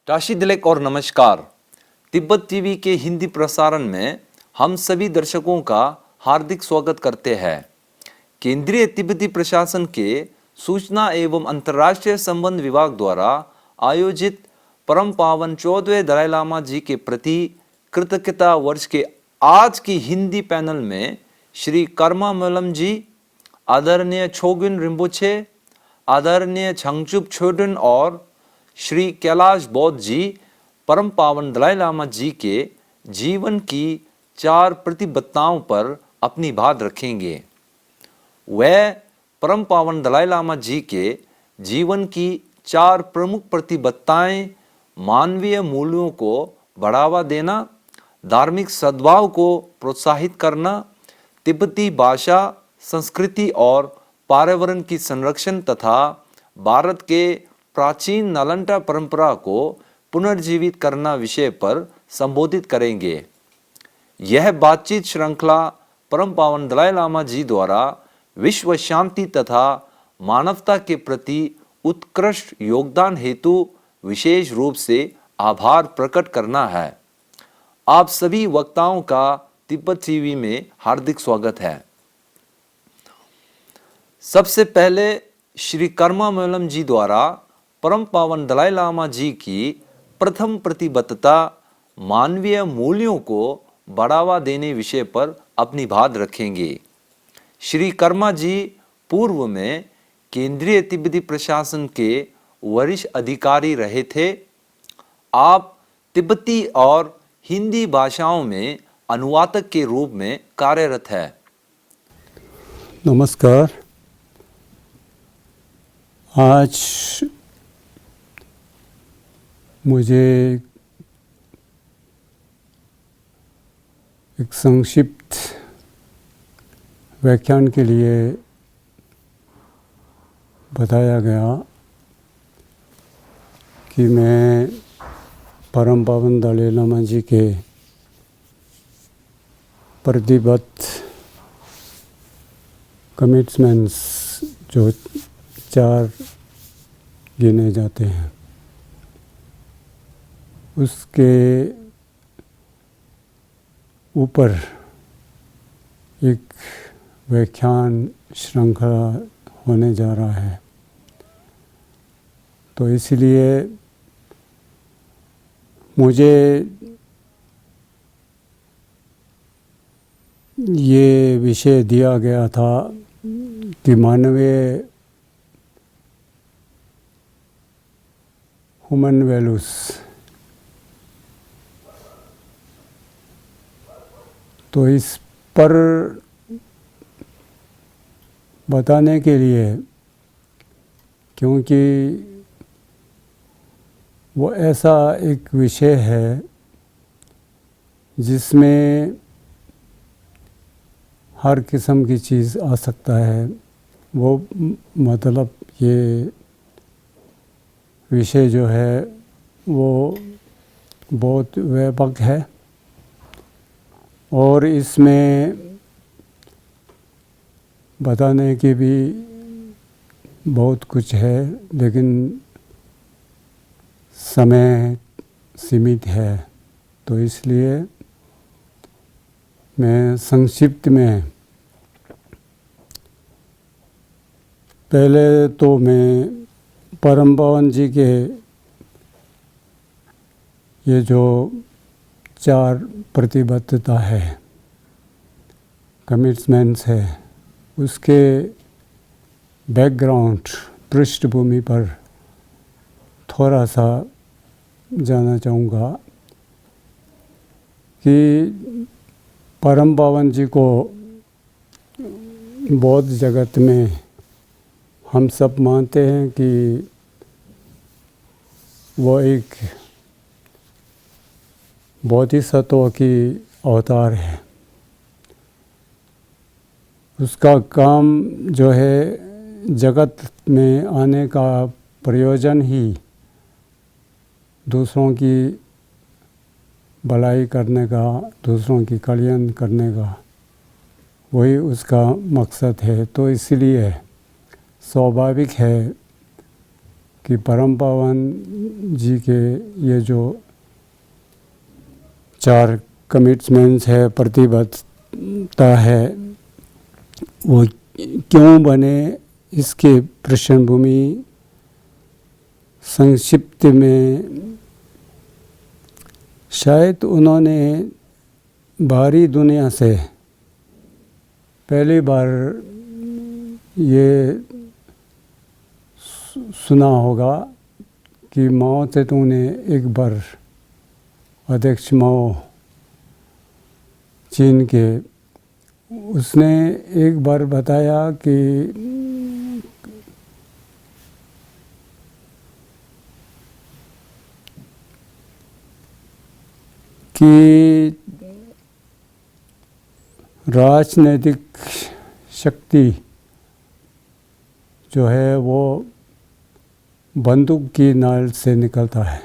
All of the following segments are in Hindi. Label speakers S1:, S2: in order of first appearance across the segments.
S1: टाशी दिलेक और नमस्कार। तिब्बत टीवी के हिंदी प्रसारण में हम सभी दर्शकों का हार्दिक स्वागत करते हैं। केंद्रीय तिब्बती प्रशासन के सूचना एवं अंतर्राष्ट्रीय संबंध विभाग द्वारा आयोजित परम पावन 14वें दलाई लामा जी के प्रति कृतज्ञता वर्ष के आज की हिंदी पैनल में श्री कर्मा मलम जी, आदरणीय छोगुन रिम्पोछे, आदरणीय छंगचुप छोडुन और श्री कैलाश बौद्ध जी परम पावन दलाई लामा जी के जीवन की 4 प्रतिबद्धताओं पर अपनी बात रखेंगे। वह परम पावन दलाई लामा जी के जीवन की 4 प्रमुख प्रतिबद्धताएं मानवीय मूल्यों को बढ़ावा देना, धार्मिक सद्भाव को प्रोत्साहित करना, तिब्बती भाषा, संस्कृति और पर्यावरण की संरक्षण तथा भारत के प्राचीन नालंदा परंपरा को पुनर्जीवित करना विषय पर संबोधित करेंगे। यह बातचीत श्रृंखला परम पावन दलाई लामा जी द्वारा विश्व शांति तथा मानवता के प्रति उत्कृष्ट योगदान हेतु विशेष रूप से आभार प्रकट करना है। आप सभी वक्ताओं का तिब्बत टीवी में हार्दिक स्वागत है। सबसे पहले श्री कर्मा मलम जी द्वारा परम पावन दलाई लामा जी की प्रथम प्रतिबद्धता मानवीय मूल्यों को बढ़ावा देने विषय पर अपनी बात रखेंगे। श्री कर्मा जी पूर्व में केंद्रीय तिब्बती प्रशासन के वरिष्ठ अधिकारी रहे थे। आप तिब्बती और हिंदी भाषाओं में अनुवादक के रूप में कार्यरत है।
S2: नमस्कार। आज मुझे एक संक्षिप्त व्याख्यान के लिए बताया गया कि मैं परम पावन दलाई लामा जी के प्रतिबद्ध कमिटमेंट्स जो 4 गिने जाते हैं उसके ऊपर एक व्याख्यान श्रृंखला होने जा रहा है। तो इसलिए मुझे ये विषय दिया गया था कि मानवीय ह्यूमन वैल्यूज तो इस पर बताने के लिए, क्योंकि वो ऐसा एक विषय है जिसमें हर किस्म की चीज़ आ सकता है। वो मतलब ये विषय जो है वो बहुत व्यापक है और इसमें बताने की भी बहुत कुछ है, लेकिन समय सीमित है। तो इसलिए मैं संक्षिप्त में पहले तो मैं परम पावन जी के ये जो 4 प्रतिबद्धता है, कमिटमेंट्स है, उसके बैकग्राउंड पृष्ठभूमि पर थोड़ा सा जाना चाहूँगा कि परम पावन जी को बौद्ध जगत में हम सब मानते हैं कि वो एक बोधिसत्व की अवतार है। उसका काम जो है जगत में आने का प्रयोजन ही दूसरों की भलाई करने का, दूसरों की कल्याण करने का, वही उसका मकसद है। तो इसलिए स्वाभाविक है कि परम पावन जी के ये जो 4 कमिटमेंट्स है, प्रतिबद्धता है, वो क्यों बने, इसके पृष्ठभूमि संक्षिप्त में शायद उन्होंने बाहरी दुनिया से पहली बार ये सुना होगा कि माओ त्से-तुंग ने एक बार, अध्यक्ष माओ चीन के, उसने एक बार बताया कि राजनीतिक शक्ति जो है वो बंदूक की नाल से निकलता है।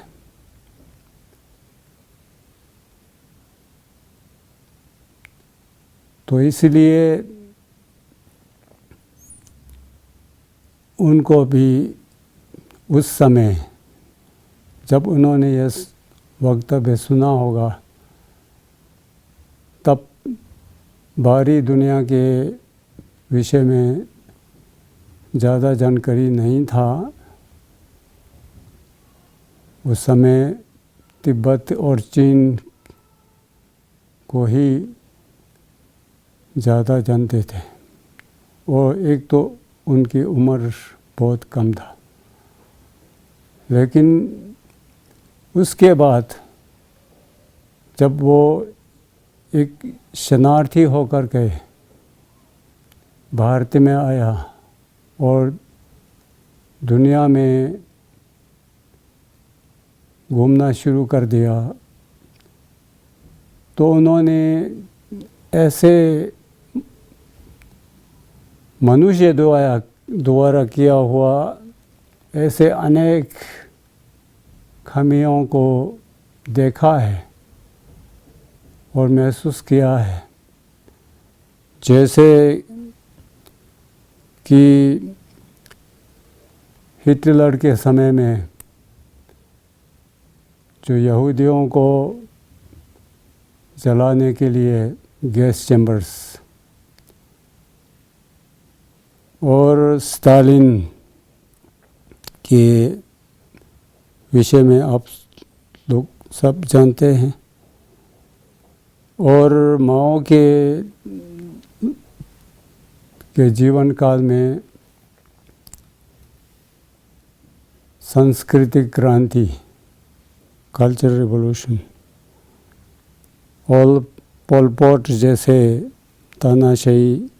S2: तो इसलिए उनको भी उस समय जब उन्होंने यह वक्तव्य सुना होगा, तब बाहरी दुनिया के विषय में ज़्यादा जानकारी नहीं था। उस समय तिब्बत और चीन को ही ज़्यादा जानते थे, और एक तो उनकी उम्र बहुत कम था। लेकिन उसके बाद जब वो एक शरणार्थी होकर के भारत में आया और दुनिया में घूमना शुरू कर दिया, तो उन्होंने ऐसे मनुष्य द्वारा किया हुआ ऐसे अनेक खामियों को देखा है और महसूस किया है। जैसे कि हिटलर के समय में जो यहूदियों को जलाने के लिए गैस चैम्बर्स, और स्टालिन के विषय में आप लोग सब जानते हैं, और माओ के जीवन काल में सांस्कृतिक क्रांति, कल्चर रिवॉल्यूशन, और पोल पॉट जैसे तानाशाही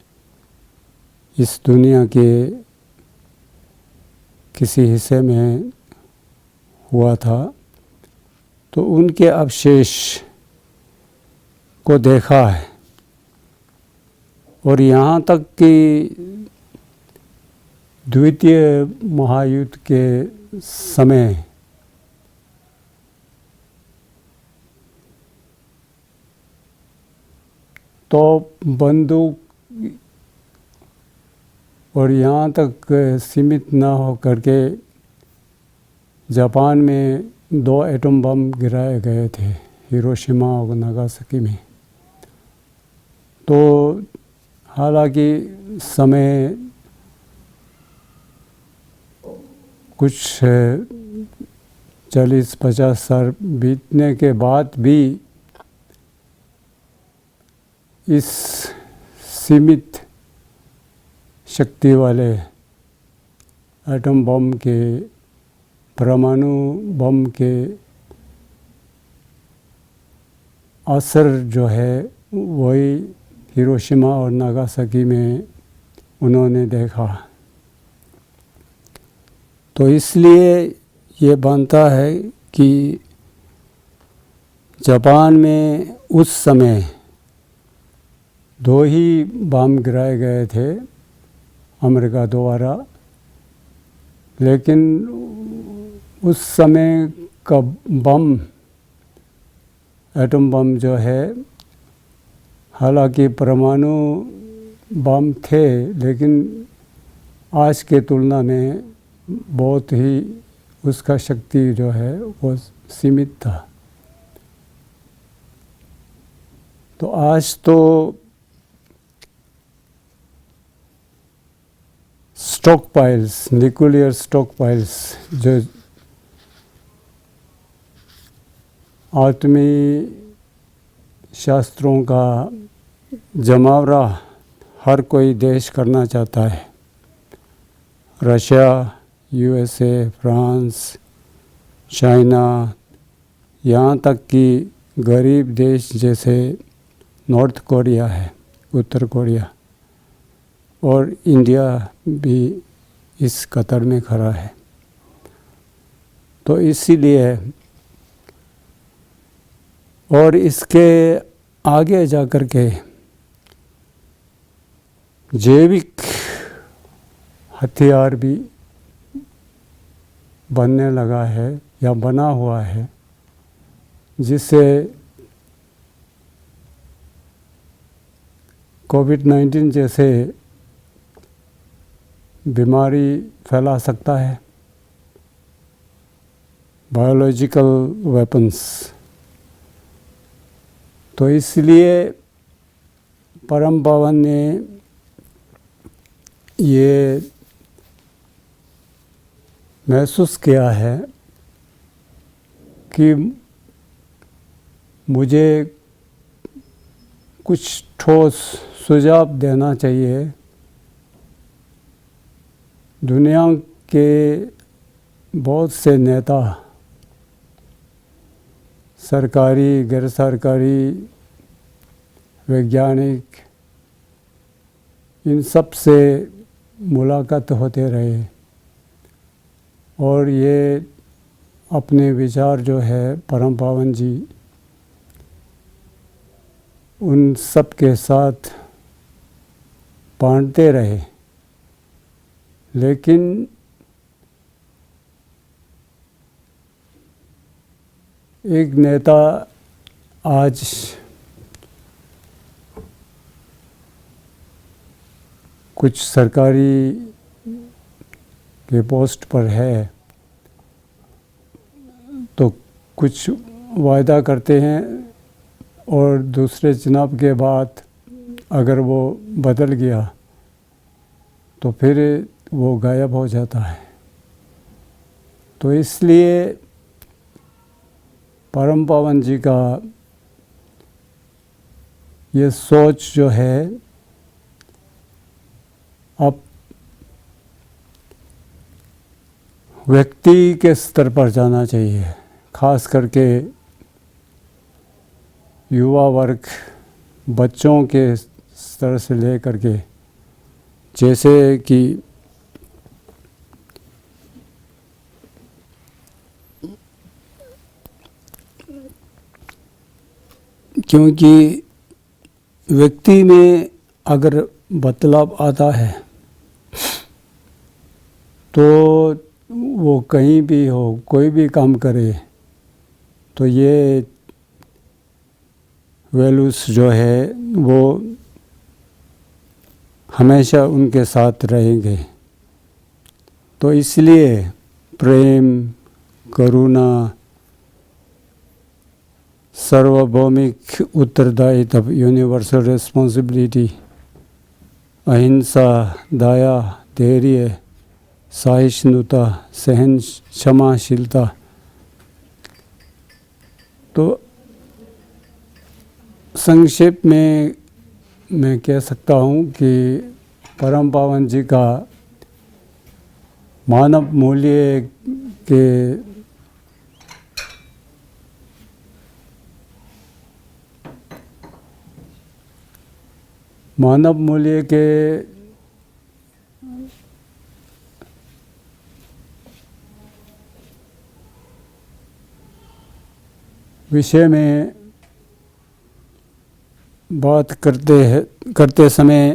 S2: इस दुनिया के किसी हिस्से में हुआ था, तो उनके अवशेष को देखा है। और यहाँ तक कि द्वितीय महायुद्ध के समय तो बंदूक और यहाँ तक सीमित न हो करके जापान में 2 एटम बम गिराए गए थे, हिरोशिमा और नागासाकी में। तो हालांकि समय कुछ 40-50 साल बीतने के बाद भी इस सीमित शक्ति वाले एटम बम के, परमाणु बम के असर जो है वही हिरोशिमा और नागासाकी में उन्होंने देखा। तो इसलिए ये बनता है कि जापान में उस समय 2 ही बम गिराए गए थे अमेरिका द्वारा, लेकिन उस समय का बम, एटम बम जो है, हालांकि परमाणु बम थे, लेकिन आज के तुलना में बहुत ही उसका शक्ति जो है वो सीमित था। तो आज तो stock piles, nuclear stock piles जो आटमी शास्त्रों का जमावड़ा हर कोई देश करना चाहता है। रशिया, यूएसए, फ्रांस, चाइना, यहाँ तक कि गरीब देश जैसे नॉर्थ कोरिया है, उत्तर कोरिया, और इंडिया भी इस कतार में खड़ा है। तो इसीलिए और इसके आगे जाकर के जैविक हथियार भी बनने लगा है या बना हुआ है, जिससे कोविड-19 जैसे बीमारी फैला सकता है। Biological weapons. तो इसलिए परम पावन ने ये महसूस किया है कि मुझे कुछ ठोस सुझाव देना चाहिए दुनिया के बहुत से नेता, सरकारी, गैर सरकारी, वैज्ञानिक, इन सब से मुलाकात होते रहे और ये अपने विचार जो है परम पावन जी उन सब के साथ बांटते रहे। लेकिन एक नेता आज कुछ सरकारी के पोस्ट पर है तो कुछ वायदा करते हैं और दूसरे चुनाव के बाद अगर वो बदल गया तो फिर वो गायब हो जाता है। तो इसलिए परम पावन जी का ये सोच जो है अब व्यक्ति के स्तर पर जाना चाहिए, खास करके युवा वर्ग, बच्चों के स्तर से लेकर के, जैसे कि क्योंकि व्यक्ति में अगर बदलाव आता है तो वो कहीं भी हो, कोई भी काम करे, तो ये वैल्यूज़ जो है वो हमेशा उनके साथ रहेंगे। तो इसलिए प्रेम, करुणा, सार्वभौमिक उत्तरदायित्व, यूनिवर्सल रिस्पॉन्सिबिलिटी, अहिंसा, दया, धैर्य, सहिष्णुता, सहन क्षमाशीलता, तो संक्षेप में मैं कह सकता हूँ कि परम पावन जी का मानव मूल्य के विषय में बात करते समय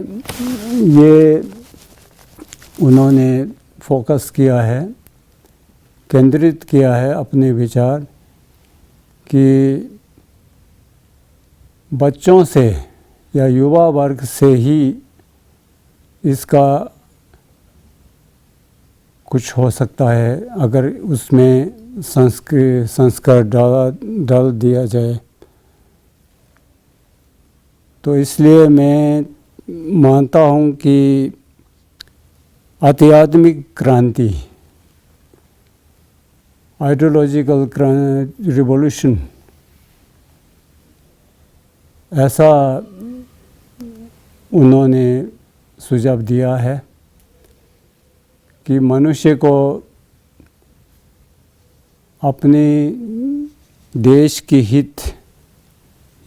S2: ये उन्होंने फोकस किया है, केंद्रित किया है अपने विचार कि बच्चों से या युवा वर्ग से ही इसका कुछ हो सकता है अगर उसमें संस्कार डाल दिया जाए। तो इसलिए मैं मानता हूँ कि आध्यात्मिक क्रांति, आइडियोलॉजिकल रिवॉल्यूशन, ऐसा उन्होंने सुझाव दिया है कि मनुष्य को अपने देश के हित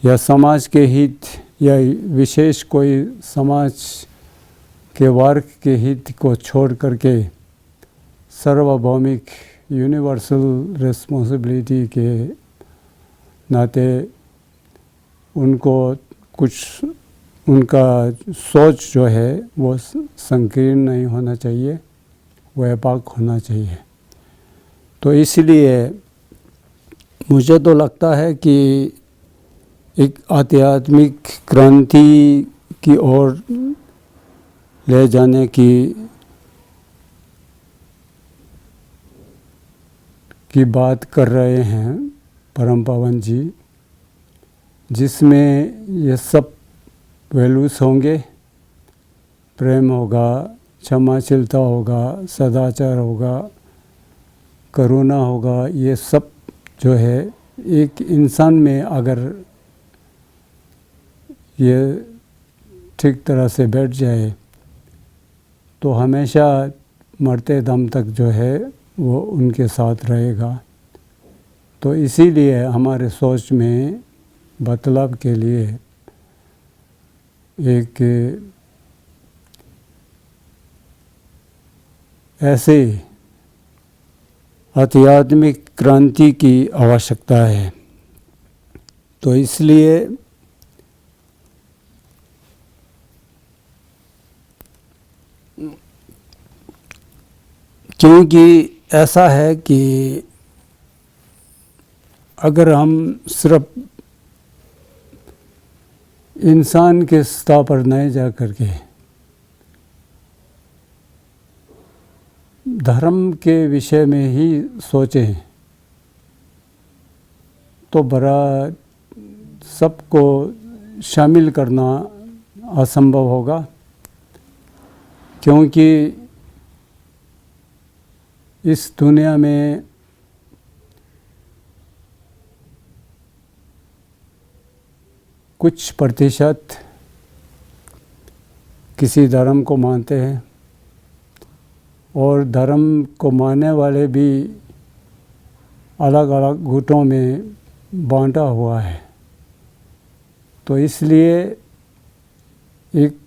S2: या समाज के हित या विशेष कोई समाज के वर्ग के हित को छोड़ करके सार्वभौमिक यूनिवर्सल रिस्पॉन्सिबिलिटी के नाते उनको कुछ उनका सोच जो है वो संकीर्ण नहीं होना चाहिए, व्यापक होना चाहिए। तो इसलिए मुझे तो लगता है कि एक आध्यात्मिक क्रांति की ओर ले जाने की बात कर रहे हैं परम पावन जी, जिसमें ये सब वैल्यूज़ होंगे, प्रेम होगा, क्षमाशीलता होगा, सदाचार होगा, करुणा होगा। ये सब जो है एक इंसान में अगर ये ठीक तरह से बैठ जाए तो हमेशा मरते दम तक जो है वो उनके साथ रहेगा। तो इसीलिए हमारे सोच में बदलाव के लिए एक ऐसे आध्यात्मिक क्रांति की आवश्यकता है। तो इसलिए क्योंकि ऐसा है कि अगर हम सिर्फ इंसान के स्तर पर नहीं जा करके धर्म के विषय में ही सोचें तो बड़ा सबको शामिल करना असंभव होगा, क्योंकि इस दुनिया में कुछ प्रतिशत किसी धर्म को मानते हैं और धर्म को मानने वाले भी अलग अलग गुटों में बांटा हुआ है। तो इसलिए एक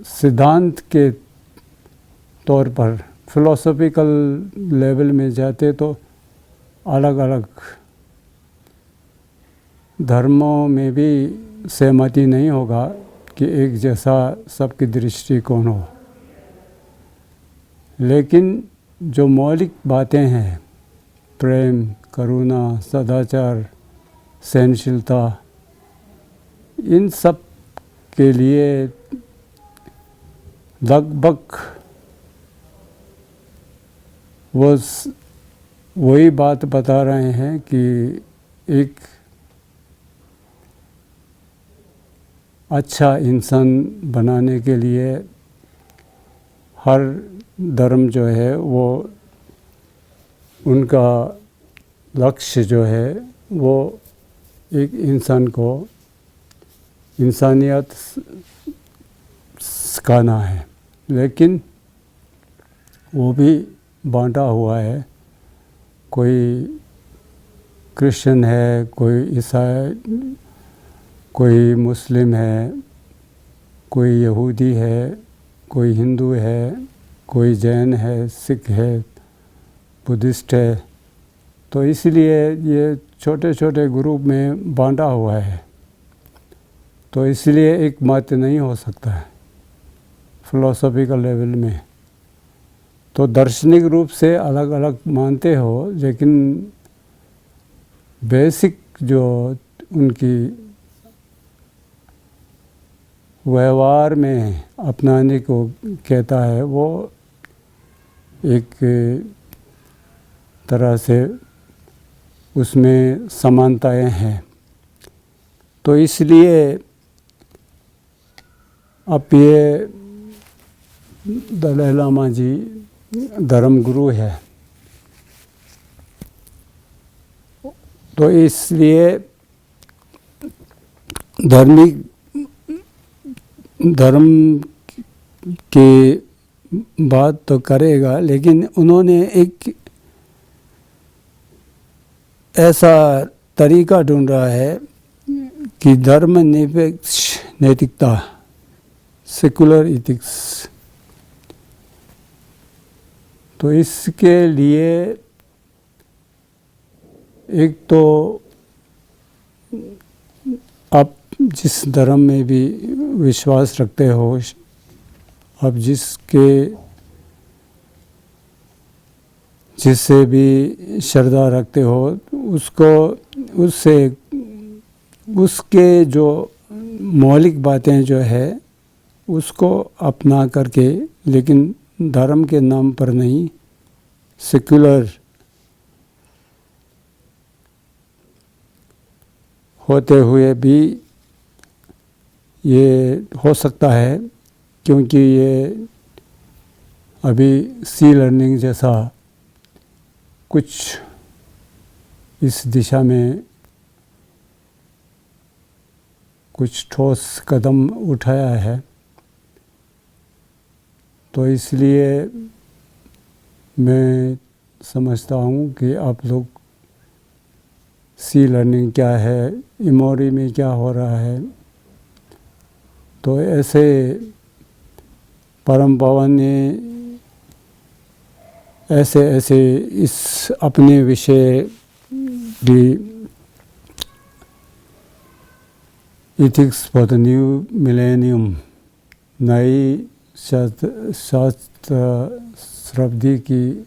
S2: सिद्धांत के तौर पर फिलोसॉफिकल लेवल में जाते तो अलग अलग धर्मों में भी सहमति नहीं होगा कि एक जैसा सबकी दृष्टिकोण हो, लेकिन जो मौलिक बातें हैं, प्रेम, करुणा, सदाचार, सहनशीलता, इन सब के लिए लगभग वही बात बता रहे हैं कि एक अच्छा इंसान बनाने के लिए हर धर्म जो है वो उनका लक्ष्य जो है वो एक इंसान को इंसानियत सिखाना है, लेकिन वो भी बांटा हुआ है। कोई क्रिश्चियन है, कोई ईसाई, कोई मुस्लिम है, कोई यहूदी है, कोई हिंदू है, कोई जैन है, सिख है, बुद्धिस्ट है। तो इसलिए ये छोटे छोटे ग्रुप में बांटा हुआ है। तो इसलिए एक मत नहीं हो सकता है फिलोसॉफिकल लेवल में। तो दार्शनिक रूप से अलग अलग मानते हो, लेकिन बेसिक जो उनकी व्यवहार में अपनाने को कहता है वो एक तरह से उसमें समानताएं हैं। तो इसलिए अब ये दलाई लामा जी धर्म गुरु है, तो इसलिए धर्म की बात तो करेगा, लेकिन उन्होंने एक ऐसा तरीका ढूंढा है कि धर्मनिरपेक्ष नैतिकता, सेकुलर इथिक्स। तो इसके लिए एक तो आप जिस धर्म में भी विश्वास रखते हो, आप जिससे भी श्रद्धा रखते हो, उसके जो मौलिक बातें जो है उसको अपना करके, लेकिन धर्म के नाम पर नहीं, सेक्युलर होते हुए भी ये हो सकता है, क्योंकि ये अभी सी लर्निंग जैसा कुछ इस दिशा में कुछ ठोस कदम उठाया है। तो इसलिए मैं समझता हूँ कि आप लोग सी लर्निंग क्या है, इमोरी में क्या हो रहा है, तो ऐसे परम पावन ने ऐसे इस अपने विषय भी ethics for the new millennium, नई शताब्दी की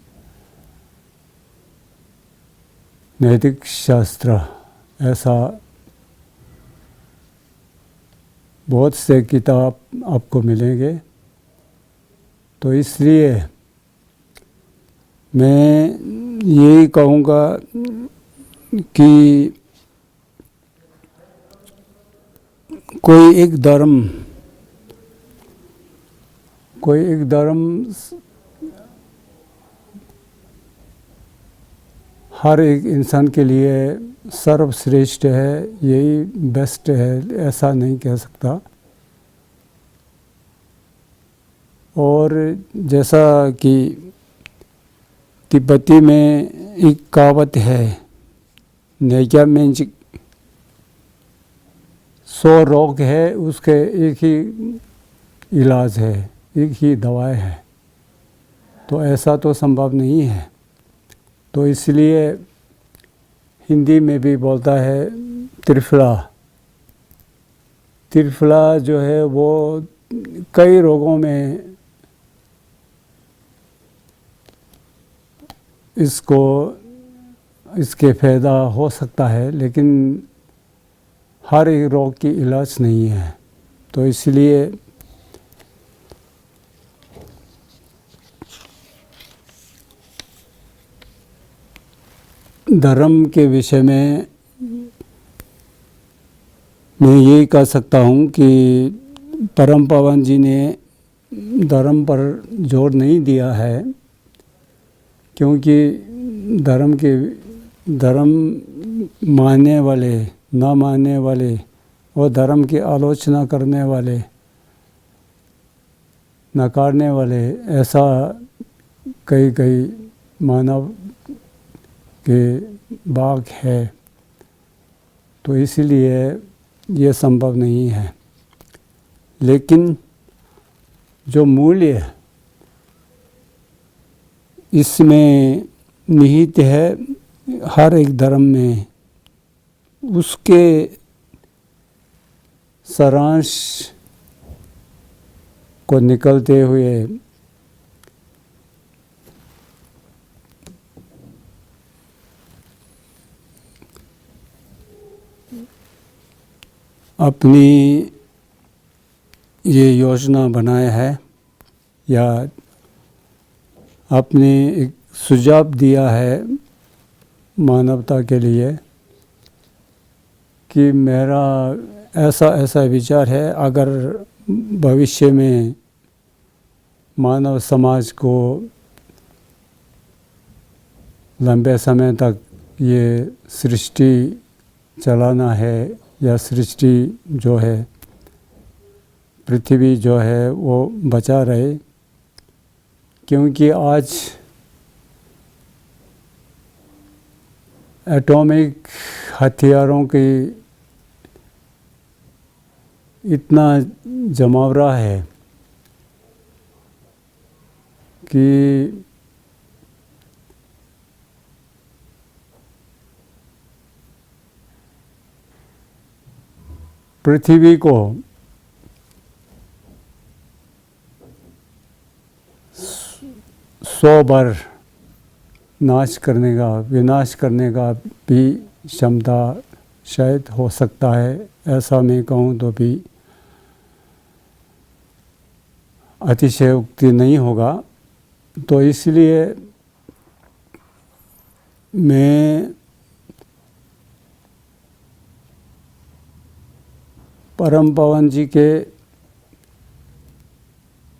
S2: नैतिक शास्त्र, ऐसा बहुत से किताब आपको मिलेंगे। तो इसलिए मैं यही कहूँगा कि कोई एक धर्म हर एक इंसान के लिए सर्वश्रेष्ठ है, यही बेस्ट है, ऐसा नहीं कह सकता। और जैसा कि तिब्बती में एक कहावत है, नेक्या मेंजिक, 100 रोग है उसके एक ही इलाज है, एक ही दवाई है। तो ऐसा तो संभव नहीं है। तो इसलिए हिंदी में भी बोलता है त्रिफला जो है वो कई रोगों में इसके फायदा हो सकता है, लेकिन हर एक रोग की इलाज नहीं है। तो इसलिए धर्म के विषय में मैं यही कह सकता हूँ कि परम पावन जी ने धर्म पर जोर नहीं दिया है, क्योंकि धर्म मानने वाले, ना मानने वाले और धर्म की आलोचना करने वाले, नकारने वाले, ऐसा कई मानव के भाग है। तो इसलिए ये संभव नहीं है। लेकिन जो मूल्य इसमें निहित है हर एक धर्म में, उसके सारांश को निकलते हुए अपनी ये योजना बनाया है, या आपने एक सुझाव दिया है मानवता के लिए कि मेरा ऐसा ऐसा विचार है, अगर भविष्य में मानव समाज को लंबे समय तक ये सृष्टि चलाना है या सृष्टि जो है, पृथ्वी जो है वो बचा रहे, क्योंकि आज एटॉमिक हथियारों की इतना जमावड़ा है कि पृथ्वी को 100 बार नाश करने का, विनाश करने का भी क्षमता शायद हो सकता है। ऐसा मैं कहूँ तो भी अतिशयोक्ति नहीं होगा। तो इसलिए मैं परम पावन जी के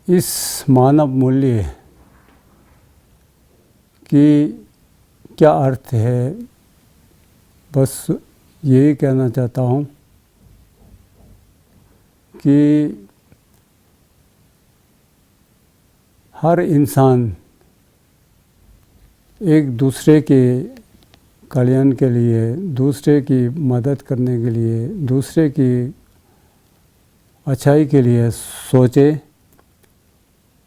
S2: इस मानव मूल्य की क्या अर्थ है, बस यही कहना चाहता हूँ कि हर इंसान एक दूसरे के कल्याण के लिए, दूसरे की मदद करने के लिए, दूसरे की अच्छाई के लिए सोचे।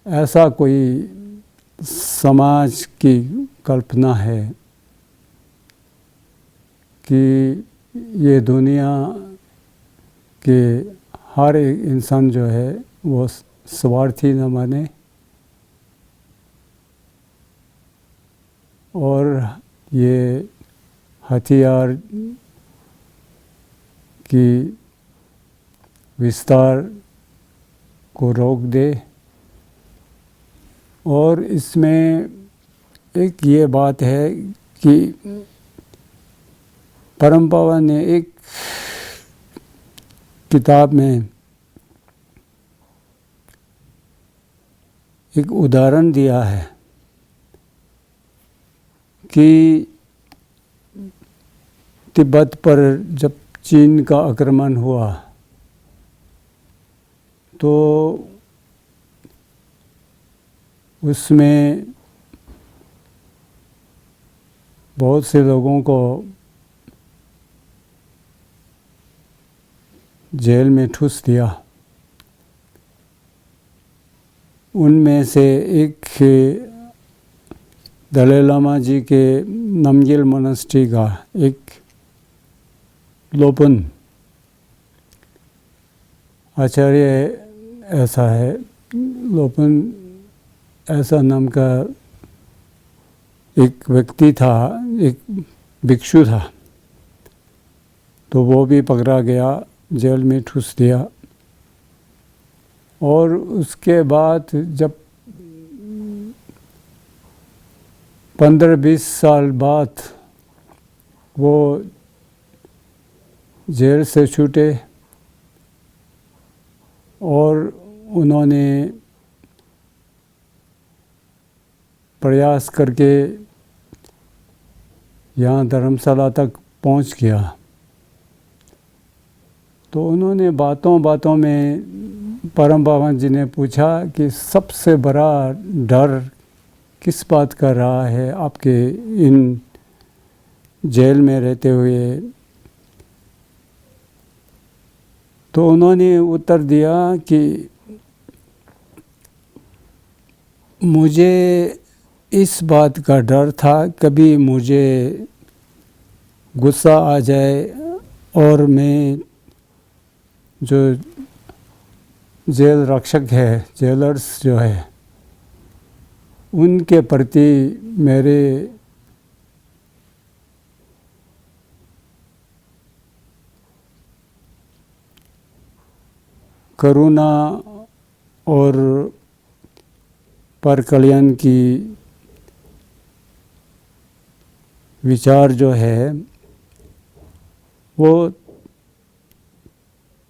S2: ऐसा कोई समाज की कल्पना है कि ये दुनिया के हर एक इंसान जो है वो स्वार्थी न माने और ये हथियार की विस्तार को रोक दे। और इसमें एक ये बात है कि परम पावन ने एक किताब में एक उदाहरण दिया है कि तिब्बत पर जब चीन का आक्रमण हुआ तो उसमें बहुत से लोगों को जेल में ठूस दिया। उनमें से एक दलाई लामा जी के नामग्यल मोनास्ट्री का एक लोपन आचार्य ऐसा है, लोपन ऐसा नाम का एक व्यक्ति था, एक भिक्षु था। तो वो भी पकड़ा गया, जेल में ठूस दिया। और उसके बाद जब 15-20 साल बाद वो जेल से छूटे और उन्होंने प्रयास करके यहाँ धर्मशाला तक पहुँच गया। तो उन्होंने बातों बातों में परम पावन जी ने पूछा कि सबसे बड़ा डर किस बात का रहा है आपके इन जेल में रहते हुए। तो उन्होंने उत्तर दिया कि मुझे इस बात का डर था कभी मुझे गुस्सा आ जाए और मैं जो जेल रक्षक है, जेलर्स जो है, उनके प्रति मेरे करुणा और पर कल्याण की विचार जो है वो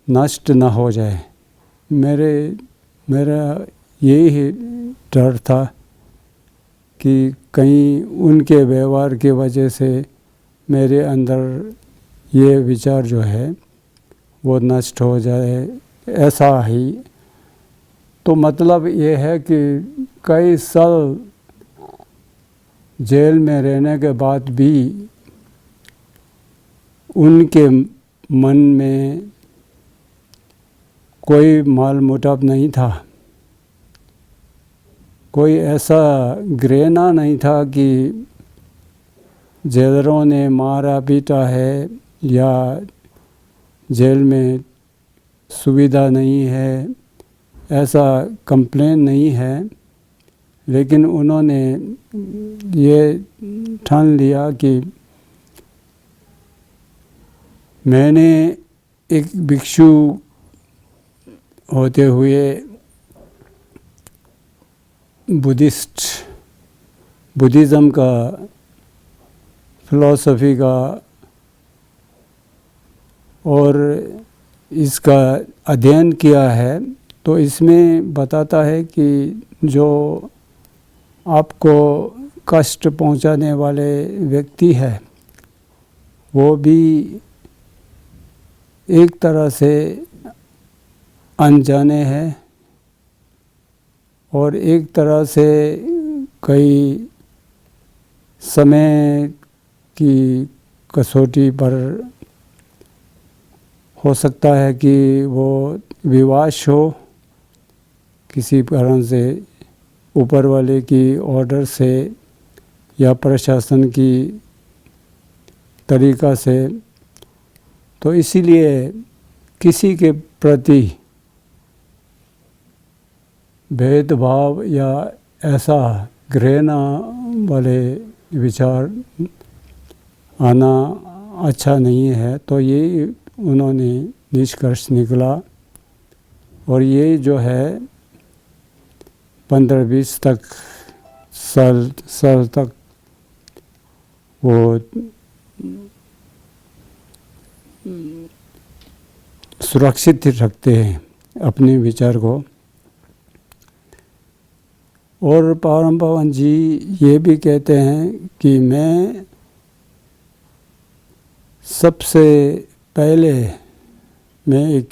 S2: नष्ट ना हो जाए। मेरा यही डर था कि कहीं उनके व्यवहार की वजह से मेरे अंदर ये विचार जो है वो नष्ट हो जाए, ऐसा ही। तो मतलब ये है कि कई साल जेल में रहने के बाद भी उनके मन में कोई माल मुटाव नहीं था, कोई ऐसा घृणा नहीं था कि जेलरों ने मारा पीटा है या जेल में सुविधा नहीं है, ऐसा कंप्लेन नहीं है। लेकिन उन्होंने ये ठान लिया कि मैंने एक भिक्षु होते हुए बुद्धिज़्म का फिलॉसफी का और इसका अध्ययन किया है। तो इसमें बताता है कि जो आपको कष्ट पहुंचाने वाले व्यक्ति है वो भी एक तरह से अनजाने हैं और एक तरह से कई समय की कसौटी पर हो सकता है कि वो विवश हो किसी कारण से, ऊपर वाले की ऑर्डर से या प्रशासन की तरीक़ा से। तो इसीलिए किसी के प्रति भेदभाव या ऐसा घृणा वाले विचार आना अच्छा नहीं है। तो ये उन्होंने निष्कर्ष निकला और ये जो है 15-20 साल तक वो सुरक्षित रखते हैं अपने विचार को। और परम पावन जी ये भी कहते हैं कि मैं सबसे पहले मैं एक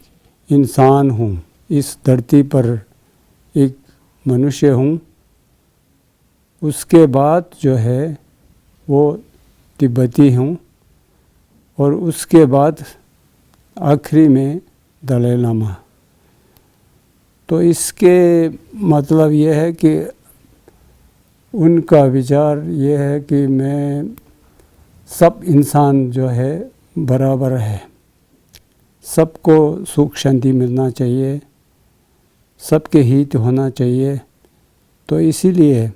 S2: इंसान हूँ, इस धरती पर एक मनुष्य हूँ। उसके बाद जो है वो तिब्बती हूँ और उसके बाद आखिरी में दलाई लामा। तो इसके मतलब ये है कि उनका विचार ये है कि मैं सब इंसान जो है बराबर है, सबको सुख शांति मिलना चाहिए, सबके हित होना चाहिए। तो इसीलिए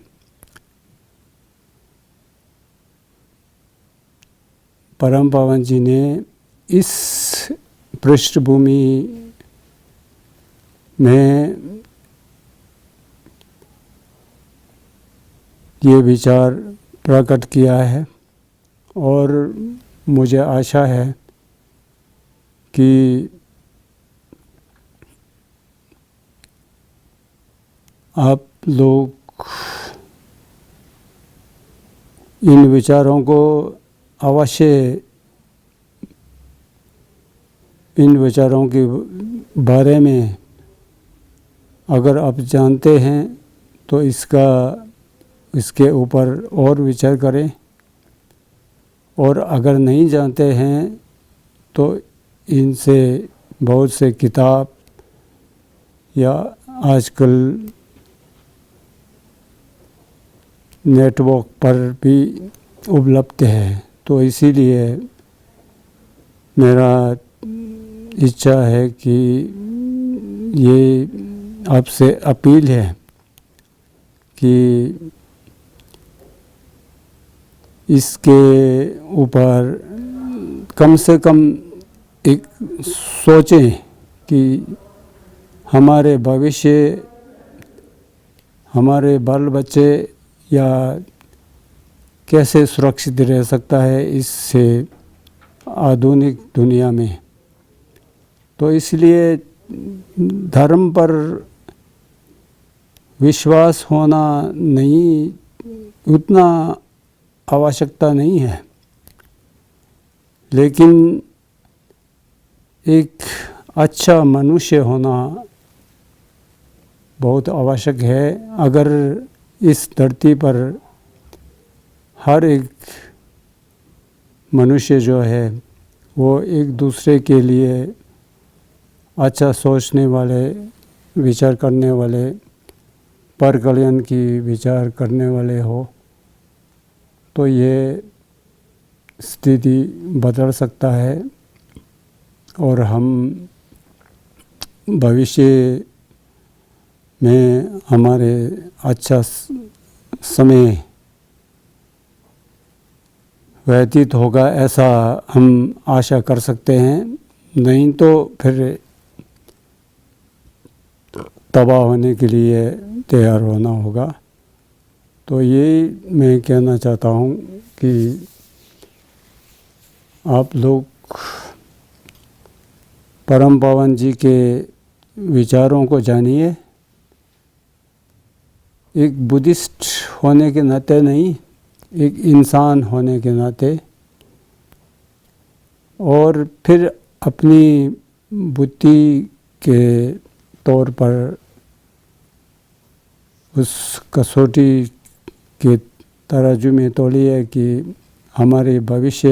S2: परम पावन जी ने इस पृष्ठभूमि में ये विचार प्रकट किया है और मुझे आशा है कि आप लोग इन विचारों को अवश्य, इन विचारों के बारे में अगर आप जानते हैं तो इसके ऊपर और विचार करें, और अगर नहीं जानते हैं तो इनसे बहुत से किताब या आजकल नेटवर्क पर भी उपलब्ध है। तो इसीलिए मेरा इच्छा है कि ये आपसे अपील है कि इसके ऊपर कम से कम एक सोचें कि हमारे भविष्य, हमारे बाल बच्चे या कैसे सुरक्षित रह सकता है इससे आधुनिक दुनिया में। तो इसलिए धर्म पर विश्वास होना नहीं, उतना आवश्यकता नहीं है, लेकिन एक अच्छा मनुष्य होना बहुत आवश्यक है। अगर इस धरती पर हर एक मनुष्य जो है वो एक दूसरे के लिए अच्छा सोचने वाले, विचार करने वाले, पर कल्याण की विचार करने वाले हो, तो ये स्थिति बदल सकता है और हम भविष्य में हमारे अच्छा समय व्यतीत होगा, ऐसा हम आशा कर सकते हैं। नहीं तो फिर तबाह होने के लिए तैयार होना होगा। तो यही मैं कहना चाहता हूँ कि आप लोग परम पावन जी के विचारों को जानिए, एक बुद्धिस्ट होने के नाते नहीं, एक इंसान होने के नाते, और फिर अपनी बुद्धि के तौर पर उस कसौटी के तराजू में तौलिए कि हमारे भविष्य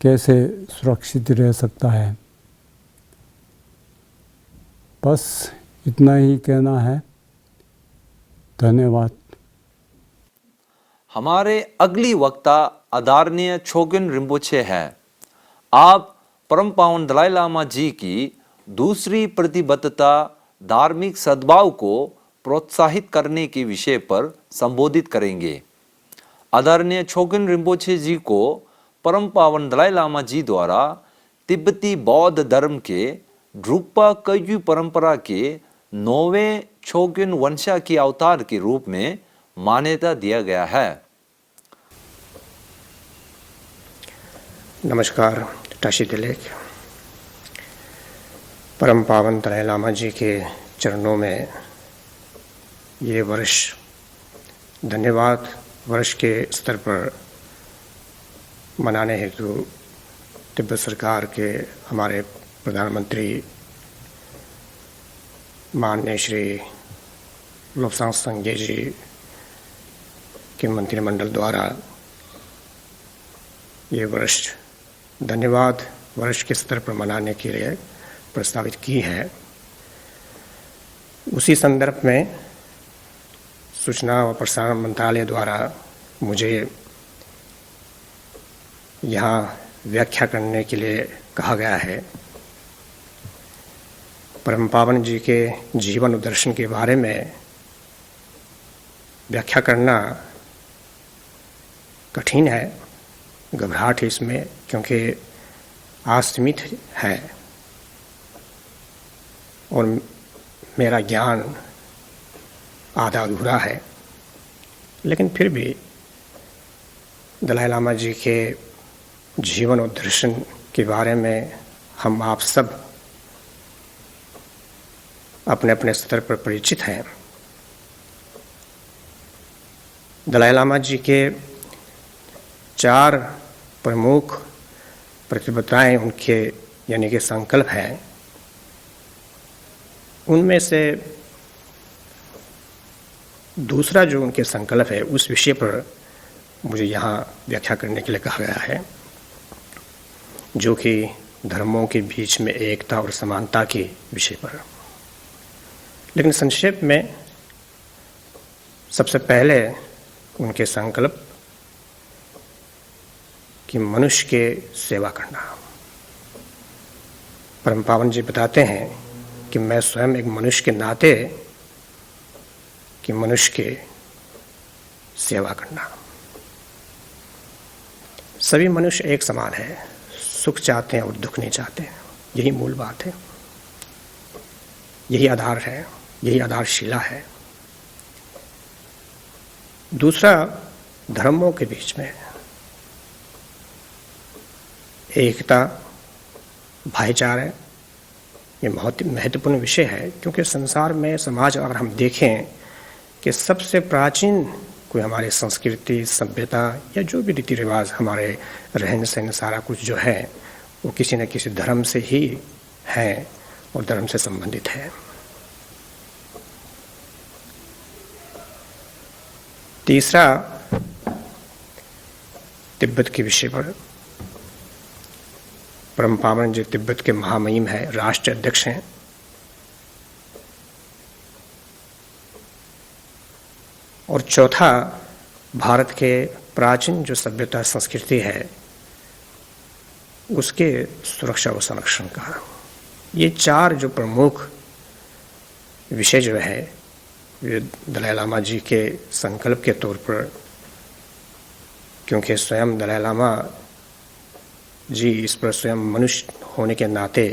S2: कैसे सुरक्षित रह सकता है। बस इतना ही कहना है। धन्यवाद।
S1: हमारे अगली वक्ता आदरणीय छोगन रिम्पोछे है। आप परम पावन दलाई लामा जी की दूसरी प्रतिबद्धता धार्मिक सद्भाव को प्रोत्साहित करने के विषय पर संबोधित करेंगे। आदरणीय छोगन रिम्पोछे जी को परम पावन दलाई लामा जी द्वारा तिब्बती बौद्ध धर्म के ड्रुक्पा कग्यू परंपरा के 9वें छोगन वंशा के अवतार के रूप में मान्यता दिया गया है।
S3: नमस्कार। टाशी तिलक। परम पावन दलाई लामा जी के चरणों में ये वर्ष धन्यवाद वर्ष के स्तर पर मनाने हेतु तिब्बत सरकार के हमारे प्रधानमंत्री माननीय श्री लोब्सांग संघे जी के मंत्रिमंडल द्वारा ये वर्ष धन्यवाद वर्ष के स्तर पर मनाने के लिए प्रस्तावित की है। उसी संदर्भ में सूचना और प्रसारण मंत्रालय द्वारा मुझे यहाँ व्याख्या करने के लिए कहा गया है। परम पावन जी के जीवन और दर्शन के बारे में व्याख्या करना कठिन है, घबराहट है इसमें, क्योंकि असीमित है और मेरा ज्ञान आधा अधूरा है। लेकिन फिर भी दलाई लामा जी के जीवन और दर्शन के बारे में हम आप सब अपने अपने स्तर पर परिचित हैं। दलाई लामा जी के 4 प्रमुख प्रतिबद्धताएं उनके यानी कि संकल्प हैं। उनमें से दूसरा जो उनके संकल्प है उस विषय पर मुझे यहाँ व्याख्या करने के लिए कहा गया है, जो कि धर्मों के बीच में एकता और समानता के विषय पर। लेकिन संक्षेप में सबसे पहले उनके संकल्प कि मनुष्य के सेवा करना। परम पावन जी बताते हैं कि मैं स्वयं एक मनुष्य के नाते कि मनुष्य के सेवा करना। सभी मनुष्य एक समान है, सुख चाहते हैं और दुख नहीं चाहते हैं। यही मूल बात है, यही आधार है, यही आधारशिला है। दूसरा, धर्मों के बीच में एकता, भाईचारा, ये बहुत महत्वपूर्ण विषय है, क्योंकि संसार में समाज अगर हम देखें कि सबसे प्राचीन कोई हमारी संस्कृति, सभ्यता या जो भी रीति रिवाज हमारे रहन सहन सारा कुछ जो है वो किसी न किसी धर्म से ही है और धर्म से संबंधित है। तीसरा, तिब्बत के विषय पर परम पावन जो तिब्बत के महामहिम है, राष्ट्रीय अध्यक्ष हैं, और चौथा, भारत के प्राचीन जो सभ्यता संस्कृति है उसके सुरक्षा और संरक्षण का। ये चार जो प्रमुख विषय जो है ये दलाई लामा जी के संकल्प के तौर पर, क्योंकि स्वयं दलाई लामा जी इस पर स्वयं मनुष्य होने के नाते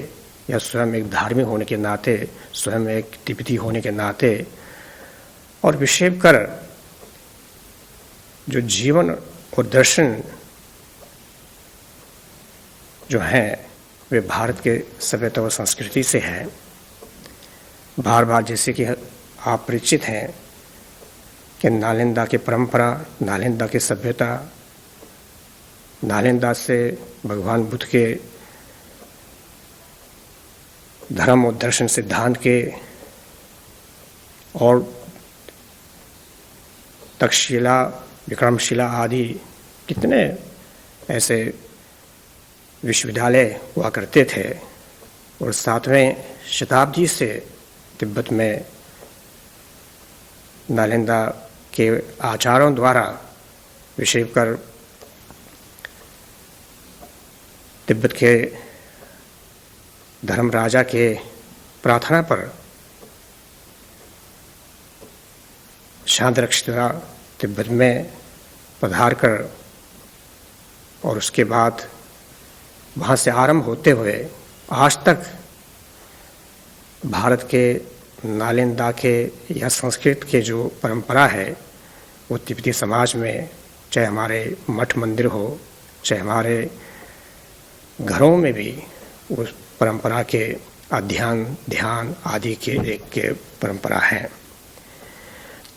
S3: या स्वयं एक धार्मिक होने के नाते, स्वयं एक तिब्बती होने के नाते और विशेषकर जो जीवन और दर्शन जो हैं वे भारत के सभ्यता और संस्कृति से है। बार बार जैसे कि आप परिचित हैं कि नालंदा की परंपरा, नालंदा की सभ्यता, नालंदा से भगवान बुद्ध के धर्म और दर्शन सिद्धांत के और तक्षशिला, विक्रमशिला आदि कितने ऐसे विश्वविद्यालय हुआ करते थे, और 7वें शताब्दी से तिब्बत में नालंदा के आचार्यों द्वारा विशेषकर तिब्बत के धर्म राजा के प्रार्थना पर शांतरक्षिता तिब्बत में पधार कर और उसके बाद वहाँ से आरंभ होते हुए आज तक भारत के नालंदा के या संस्कृत के जो परंपरा है वो तिब्बती समाज में, चाहे हमारे मठ मंदिर हो, चाहे हमारे घरों में भी उस परंपरा के अध्ययन, ध्यान आदि के एक परंपरा है।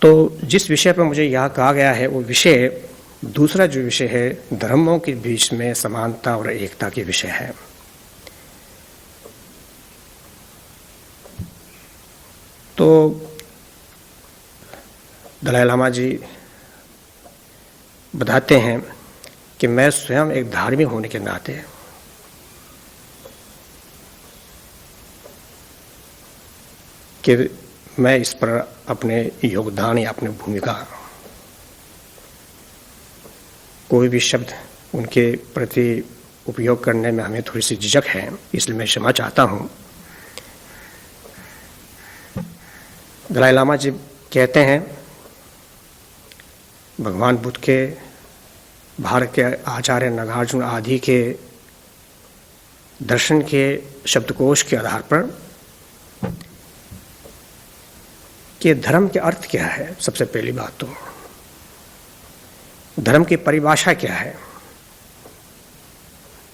S3: तो जिस विषय पर मुझे यहाँ कहा गया है वो विषय, दूसरा जो विषय है धर्मों के बीच में समानता और एकता के विषय है। तो दलाई लामा जी बताते हैं कि मैं स्वयं एक धार्मिक होने के नाते कि मैं इस पर अपने योगदान या अपनी भूमिका, कोई भी शब्द उनके प्रति उपयोग करने में हमें थोड़ी सी झिझक है, इसलिए मैं क्षमा चाहता हूँ। दलाई लामा जी कहते हैं भगवान बुद्ध के, भारत के आचार्य नागार्जुन आदि के दर्शन के शब्दकोश के आधार पर कि धर्म के अर्थ क्या है। सबसे पहली बात तो धर्म की परिभाषा क्या है।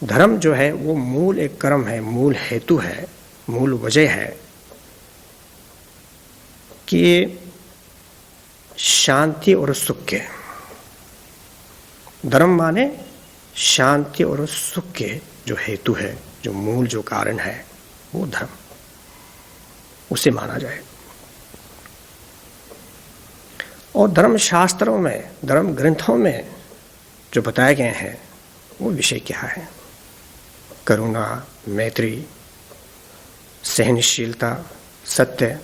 S3: धर्म जो है वो मूल एक कर्म है, मूल हेतु है, मूल वजह है कि शांति और सुख के, धर्म माने शांति और सुख के जो हेतु है, जो मूल जो कारण है वो धर्म, उसे माना जाए। और धर्म शास्त्रों में, धर्म ग्रंथों में जो बताए गए हैं वो विषय क्या है। करुणा, मैत्री, सहनशीलता, सत्य,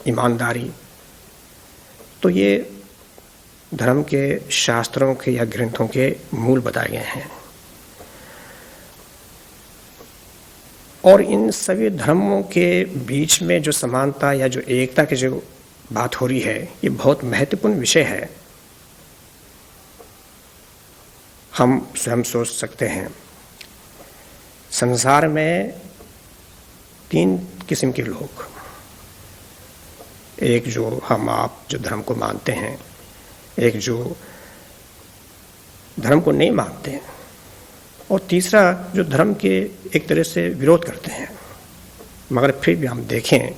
S3: ईमानदारी, तो ये धर्म के शास्त्रों के या ग्रंथों के मूल बताए गए हैं। और इन सभी धर्मों के बीच में जो समानता या जो एकता की जो बात हो रही है, ये बहुत महत्वपूर्ण विषय है। हम स्वयं सोच सकते हैं संसार में 3 किस्म के लोग, एक जो हम आप जो धर्म को मानते हैं, एक जो धर्म को नहीं मानते हैं, और तीसरा जो धर्म के एक तरह से विरोध करते हैं। मगर फिर भी हम देखें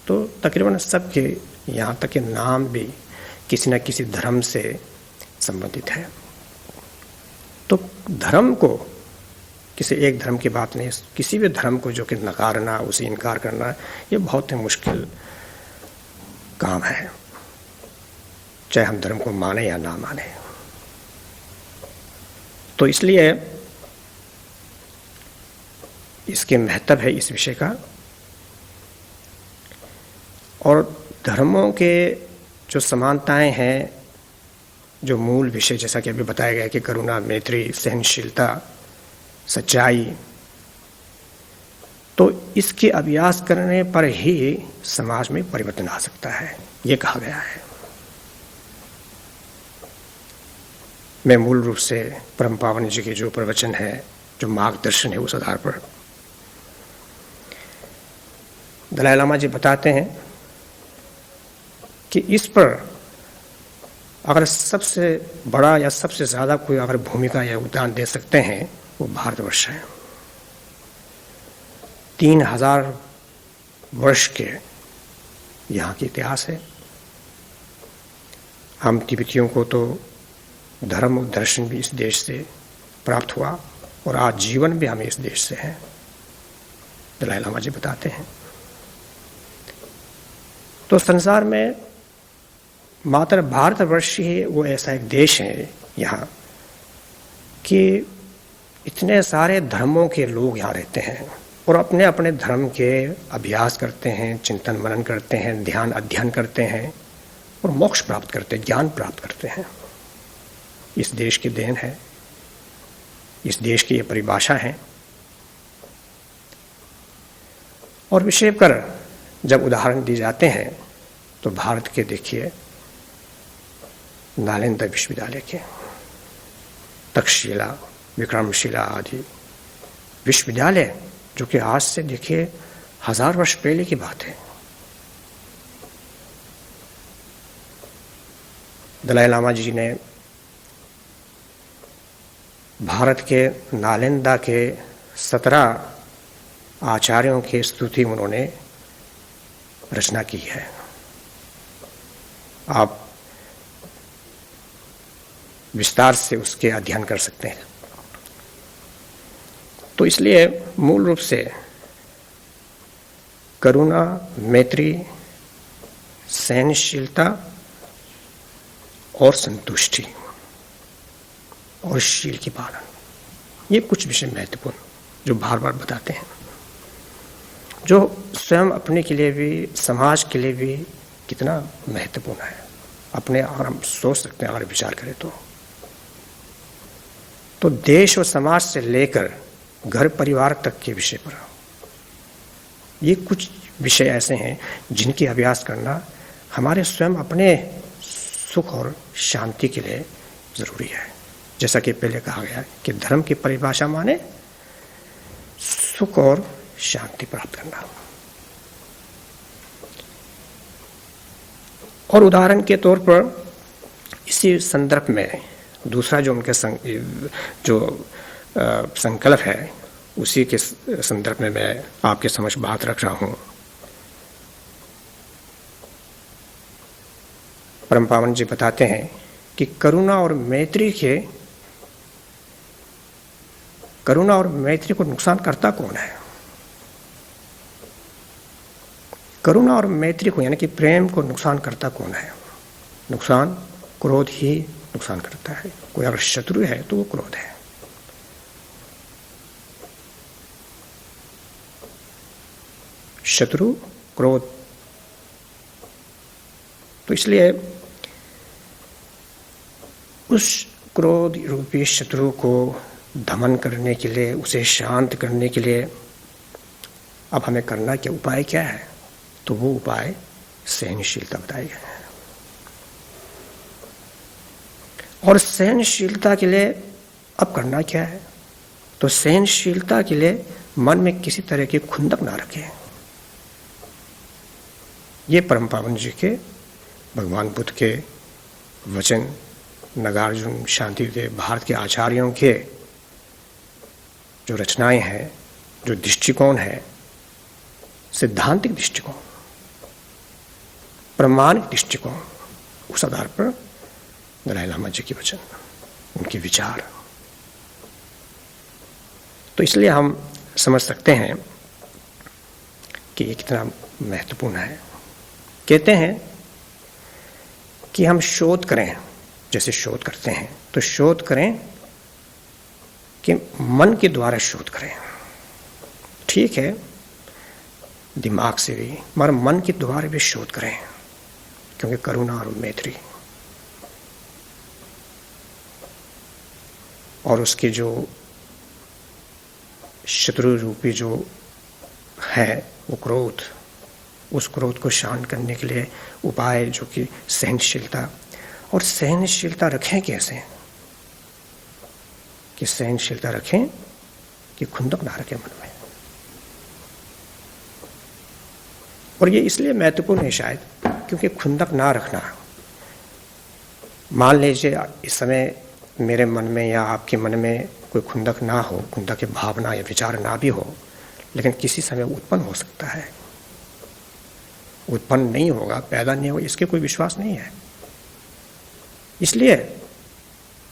S3: तो तकरीबन सबके, यहाँ तक के नाम भी किसी न किसी धर्म से संबंधित है। तो धर्म को, किसी एक धर्म की बात नहीं, किसी भी धर्म को जो कि नकारना, उसे इनकार करना, ये बहुत ही मुश्किल काम है, चाहे हम धर्म को माने या ना माने। तो इसलिए इसके महत्व है इस विषय का। और धर्मों के जो समानताएं हैं, जो मूल विषय जैसा कि अभी बताया गया कि करुणा, मैत्री, सहनशीलता, सच्चाई, तो इसके अभ्यास करने पर ही समाज में परिवर्तन आ सकता है, ये कहा गया है। मैं मूल रूप से परम पावन जी के जो प्रवचन है, जो मार्गदर्शन है, उस आधार पर दलाई लामा जी बताते हैं कि इस पर अगर सबसे बड़ा या सबसे ज़्यादा कोई अगर भूमिका या योगदान दे सकते हैं, वो भारतवर्ष है। 3000 वर्ष के यहाँ की इतिहास है। हम तिब्बतियों को तो धर्म और दर्शन भी इस देश से प्राप्त हुआ, और आज जीवन भी हमें इस देश से है, दलाई लामा जी बताते हैं। तो संसार में मात्र भारतवर्ष ही वो ऐसा एक देश है यहाँ कि इतने सारे धर्मों के लोग यहाँ रहते हैं और अपने अपने धर्म के अभ्यास करते हैं, चिंतन मनन करते हैं, ध्यान अध्ययन करते हैं और मोक्ष प्राप्त करते हैं, ज्ञान प्राप्त करते हैं। इस देश की देन है, इस देश की ये परिभाषा है। और विषय पर जब उदाहरण दिए जाते हैं तो भारत के देखिए नालंदा विश्वविद्यालय के, तक्षशिला, विक्रमशिला आदि विश्वविद्यालय, जो कि आज से देखिए 1000 वर्ष पहले की बात है। दलाई लामा जी ने भारत के नालंदा के 17 आचार्यों की स्तुति उन्होंने रचना की है। आप विस्तार से उसके अध्ययन कर सकते हैं। तो इसलिए मूल रूप से करुणा, मैत्री, सहनशीलता और संतुष्टि और शील की पालन, ये कुछ विषय महत्वपूर्ण जो बार बार बताते हैं, जो स्वयं अपने के लिए भी, समाज के लिए भी कितना महत्वपूर्ण है। अपने अगर हम सोच सकते हैं, अगर विचार करें तो देश और समाज से लेकर घर परिवार तक के विषय पर ये कुछ विषय ऐसे हैं जिनकी अभ्यास करना हमारे स्वयं अपने सुख और शांति के लिए जरूरी है। जैसा कि पहले कहा गया कि धर्म की परिभाषा माने सुख और शांति प्राप्त करना। और उदाहरण के तौर पर इसी संदर्भ में दूसरा जो उनके संकल्प है, उसी के संदर्भ में मैं आपके समक्ष बात रख रहा हूँ। परम पावन जी बताते हैं कि करुणा और मैत्री को नुकसान करता कौन है? करुणा और मैत्री को यानी कि प्रेम को नुकसान करता कौन है? नुकसान क्रोध ही नुकसान करता है। कोई अगर शत्रु है तो वो क्रोध है। शत्रु, क्रोध। तो इसलिए उस क्रोध रूपी शत्रु को दमन करने के लिए, उसे शांत करने के लिए अब हमें करना क्या, उपाय क्या है? तो वो उपाय सहनशीलता बताई गई है। और सहनशीलता के लिए अब करना क्या है? तो सहनशीलता के लिए मन में किसी तरह की खुंदक ना रखें। ये परम पावन जी के, भगवान बुद्ध के वचन नागार्जुन, शांतिदेव, भारत के आचार्यों के जो रचनाएं हैं, जो दृष्टिकोण है, सिद्धांतिक दृष्टिकोण, प्रमाणिक दृष्टिकोण, उस आधार पर दलाई लामा जी के वचन, उनके विचार, तो इसलिए हम समझ सकते हैं कि ये कितना महत्वपूर्ण है। कहते हैं कि हम शोध करें, जैसे शोध करते हैं तो शोध करें कि मन के द्वारा शोध करें। ठीक है, दिमाग से भी, मगर मन के द्वारा भी शोध करें, क्योंकि करुणा और मैत्री और उसके जो शत्रु रूपी जो है वो क्रोध, उस क्रोध को शांत करने के लिए उपाय जो कि सहनशीलता, और सहनशीलता रखें कैसे, कि सहनशीलता रखें कि खुंदक ना रखें मन में। और ये इसलिए महत्वपूर्ण है शायद क्योंकि खुंदक ना रखना, मान लीजिए इस समय मेरे मन में या आपके मन में कोई खुंदक ना हो, खुंदक की भावना या विचार ना भी हो, लेकिन किसी समय उत्पन्न हो सकता है। उत्पन्न नहीं होगा, पैदा नहीं होगा, इसके कोई विश्वास नहीं है। इसलिए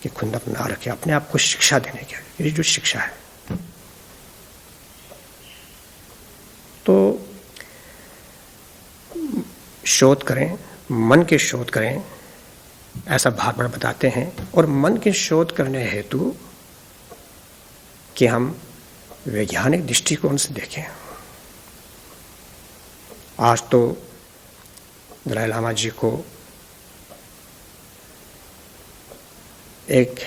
S3: कि खुंदक ना रखे, अपने आप को शिक्षा देने की, ये जो शिक्षा है। तो शोध करें, मन के शोध करें, ऐसा भागवत बताते हैं। और मन के शोध करने हेतु कि हम वैज्ञानिक दृष्टिकोण से देखें। आज तो दलाई लामा जी को एक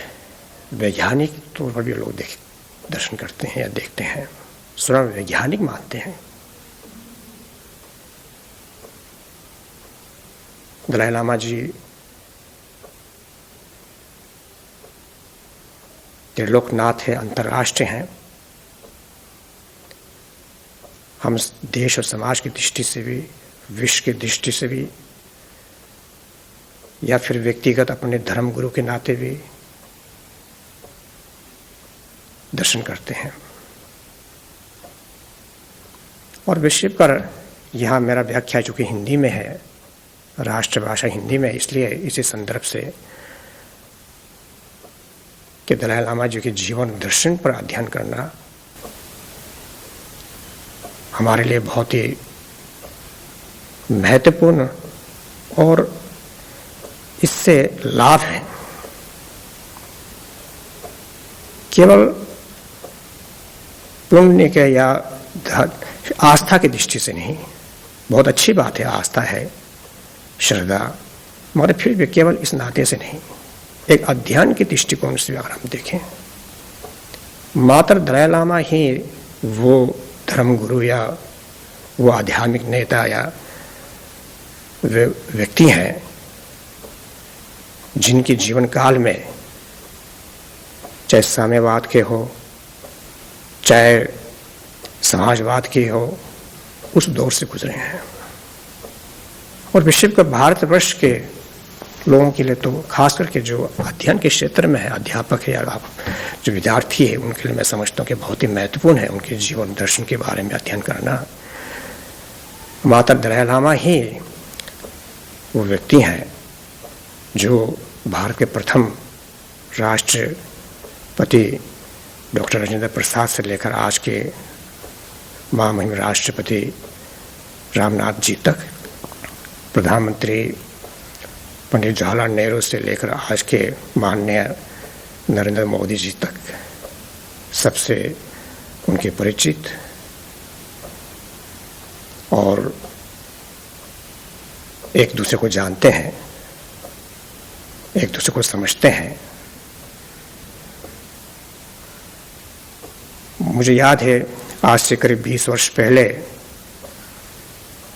S3: वैज्ञानिक तौर पर भी लोग दर्शन करते हैं या देखते हैं, स्वयं वैज्ञानिक मानते हैं। दलाई लामा जी त्रिलोकनाथ है, अंतर्राष्ट्रीय हैं। हम देश और समाज की दृष्टि से भी, विश्व की दृष्टि से भी, या फिर व्यक्तिगत अपने धर्म गुरु के नाते भी दर्शन करते हैं। और विषय पर यहाँ मेरा व्याख्या चूंकि हिंदी में है, राष्ट्रभाषा हिंदी में, इसलिए इसी संदर्भ से कि दलाई लामा जी के जीवन दर्शन पर अध्ययन करना हमारे लिए बहुत ही महत्वपूर्ण और इससे लाभ है। केवल पुण्य के या आस्था की दृष्टि से नहीं, बहुत अच्छी बात है, आस्था है, श्रद्धा, मगर फिर भी केवल इस नाते से नहीं, एक अध्ययन के दृष्टिकोण से अगर हम देखें, मात्र दलाई लामा ही वो धर्म गुरु या वो आध्यात्मिक नेता या व्यक्ति हैं जिनके जीवन काल में चाहे साम्यवाद के हो, चाहे समाजवाद के हो, उस दौर से गुजरे हैं। और विश्व के भारतवर्ष के लोगों के लिए तो खास करके जो अध्ययन के क्षेत्र में है, अध्यापक है या आप जो विद्यार्थी है, उनके लिए मैं समझता हूँ कि बहुत ही महत्वपूर्ण है उनके जीवन दर्शन के बारे में अध्ययन करना। माता दलाई लामा ही वो व्यक्ति हैं जो भारत के प्रथम राष्ट्रपति डॉक्टर राजेंद्र प्रसाद से लेकर आज के महामहिम राष्ट्रपति रामनाथ जी तक, प्रधानमंत्री पंडित जवाहरलाल नेहरू से लेकर आज के माननीय नरेंद्र मोदी जी तक सबसे उनके परिचित और एक दूसरे को जानते हैं, एक दूसरे को समझते हैं। मुझे याद है आज से करीब 20 वर्ष पहले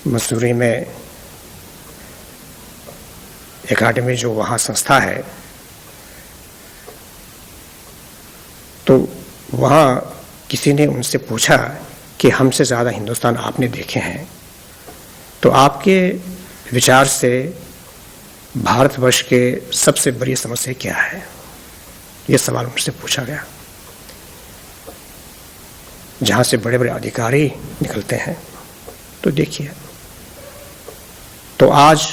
S3: मसूरी में एकेडमी जो वहाँ संस्था है, तो वहाँ किसी ने उनसे पूछा कि हमसे ज़्यादा हिंदुस्तान आपने देखे हैं, तो आपके विचार से भारतवर्ष के सबसे बड़ी समस्या क्या है, ये सवाल मुझसे पूछा गया। जहां से बड़े बड़े अधिकारी निकलते हैं, तो देखिए, तो आज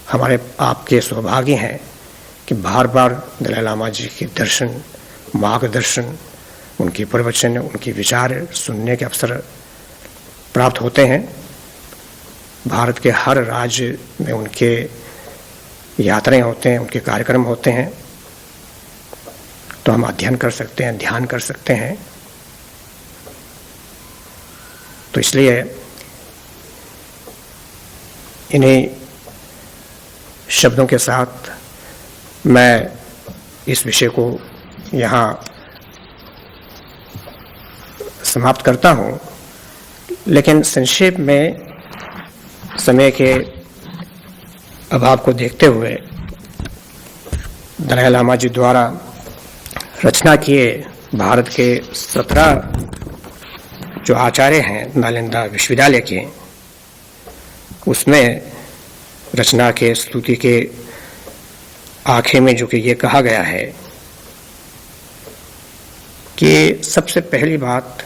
S3: हमारे आपके सौभाग्य हैं कि बार बार दलाई लामा जी के दर्शन, मार्गदर्शन, उनके प्रवचन, उनके विचार सुनने के अवसर प्राप्त होते हैं। भारत के हर राज्य में उनके यात्राएं होते हैं, उनके कार्यक्रम होते हैं, तो हम अध्ययन कर सकते हैं, ध्यान कर सकते हैं। तो इसलिए इन्हीं शब्दों के साथ मैं इस विषय को यहाँ समाप्त करता हूँ, लेकिन संक्षेप में समय के अभाव को देखते हुए दलाई लामा जी द्वारा रचना किए भारत के 17 जो आचार्य हैं नालंदा विश्वविद्यालय के, उसमें रचना के स्तुति के आखिर में जो कि ये कहा गया है कि सबसे पहली बात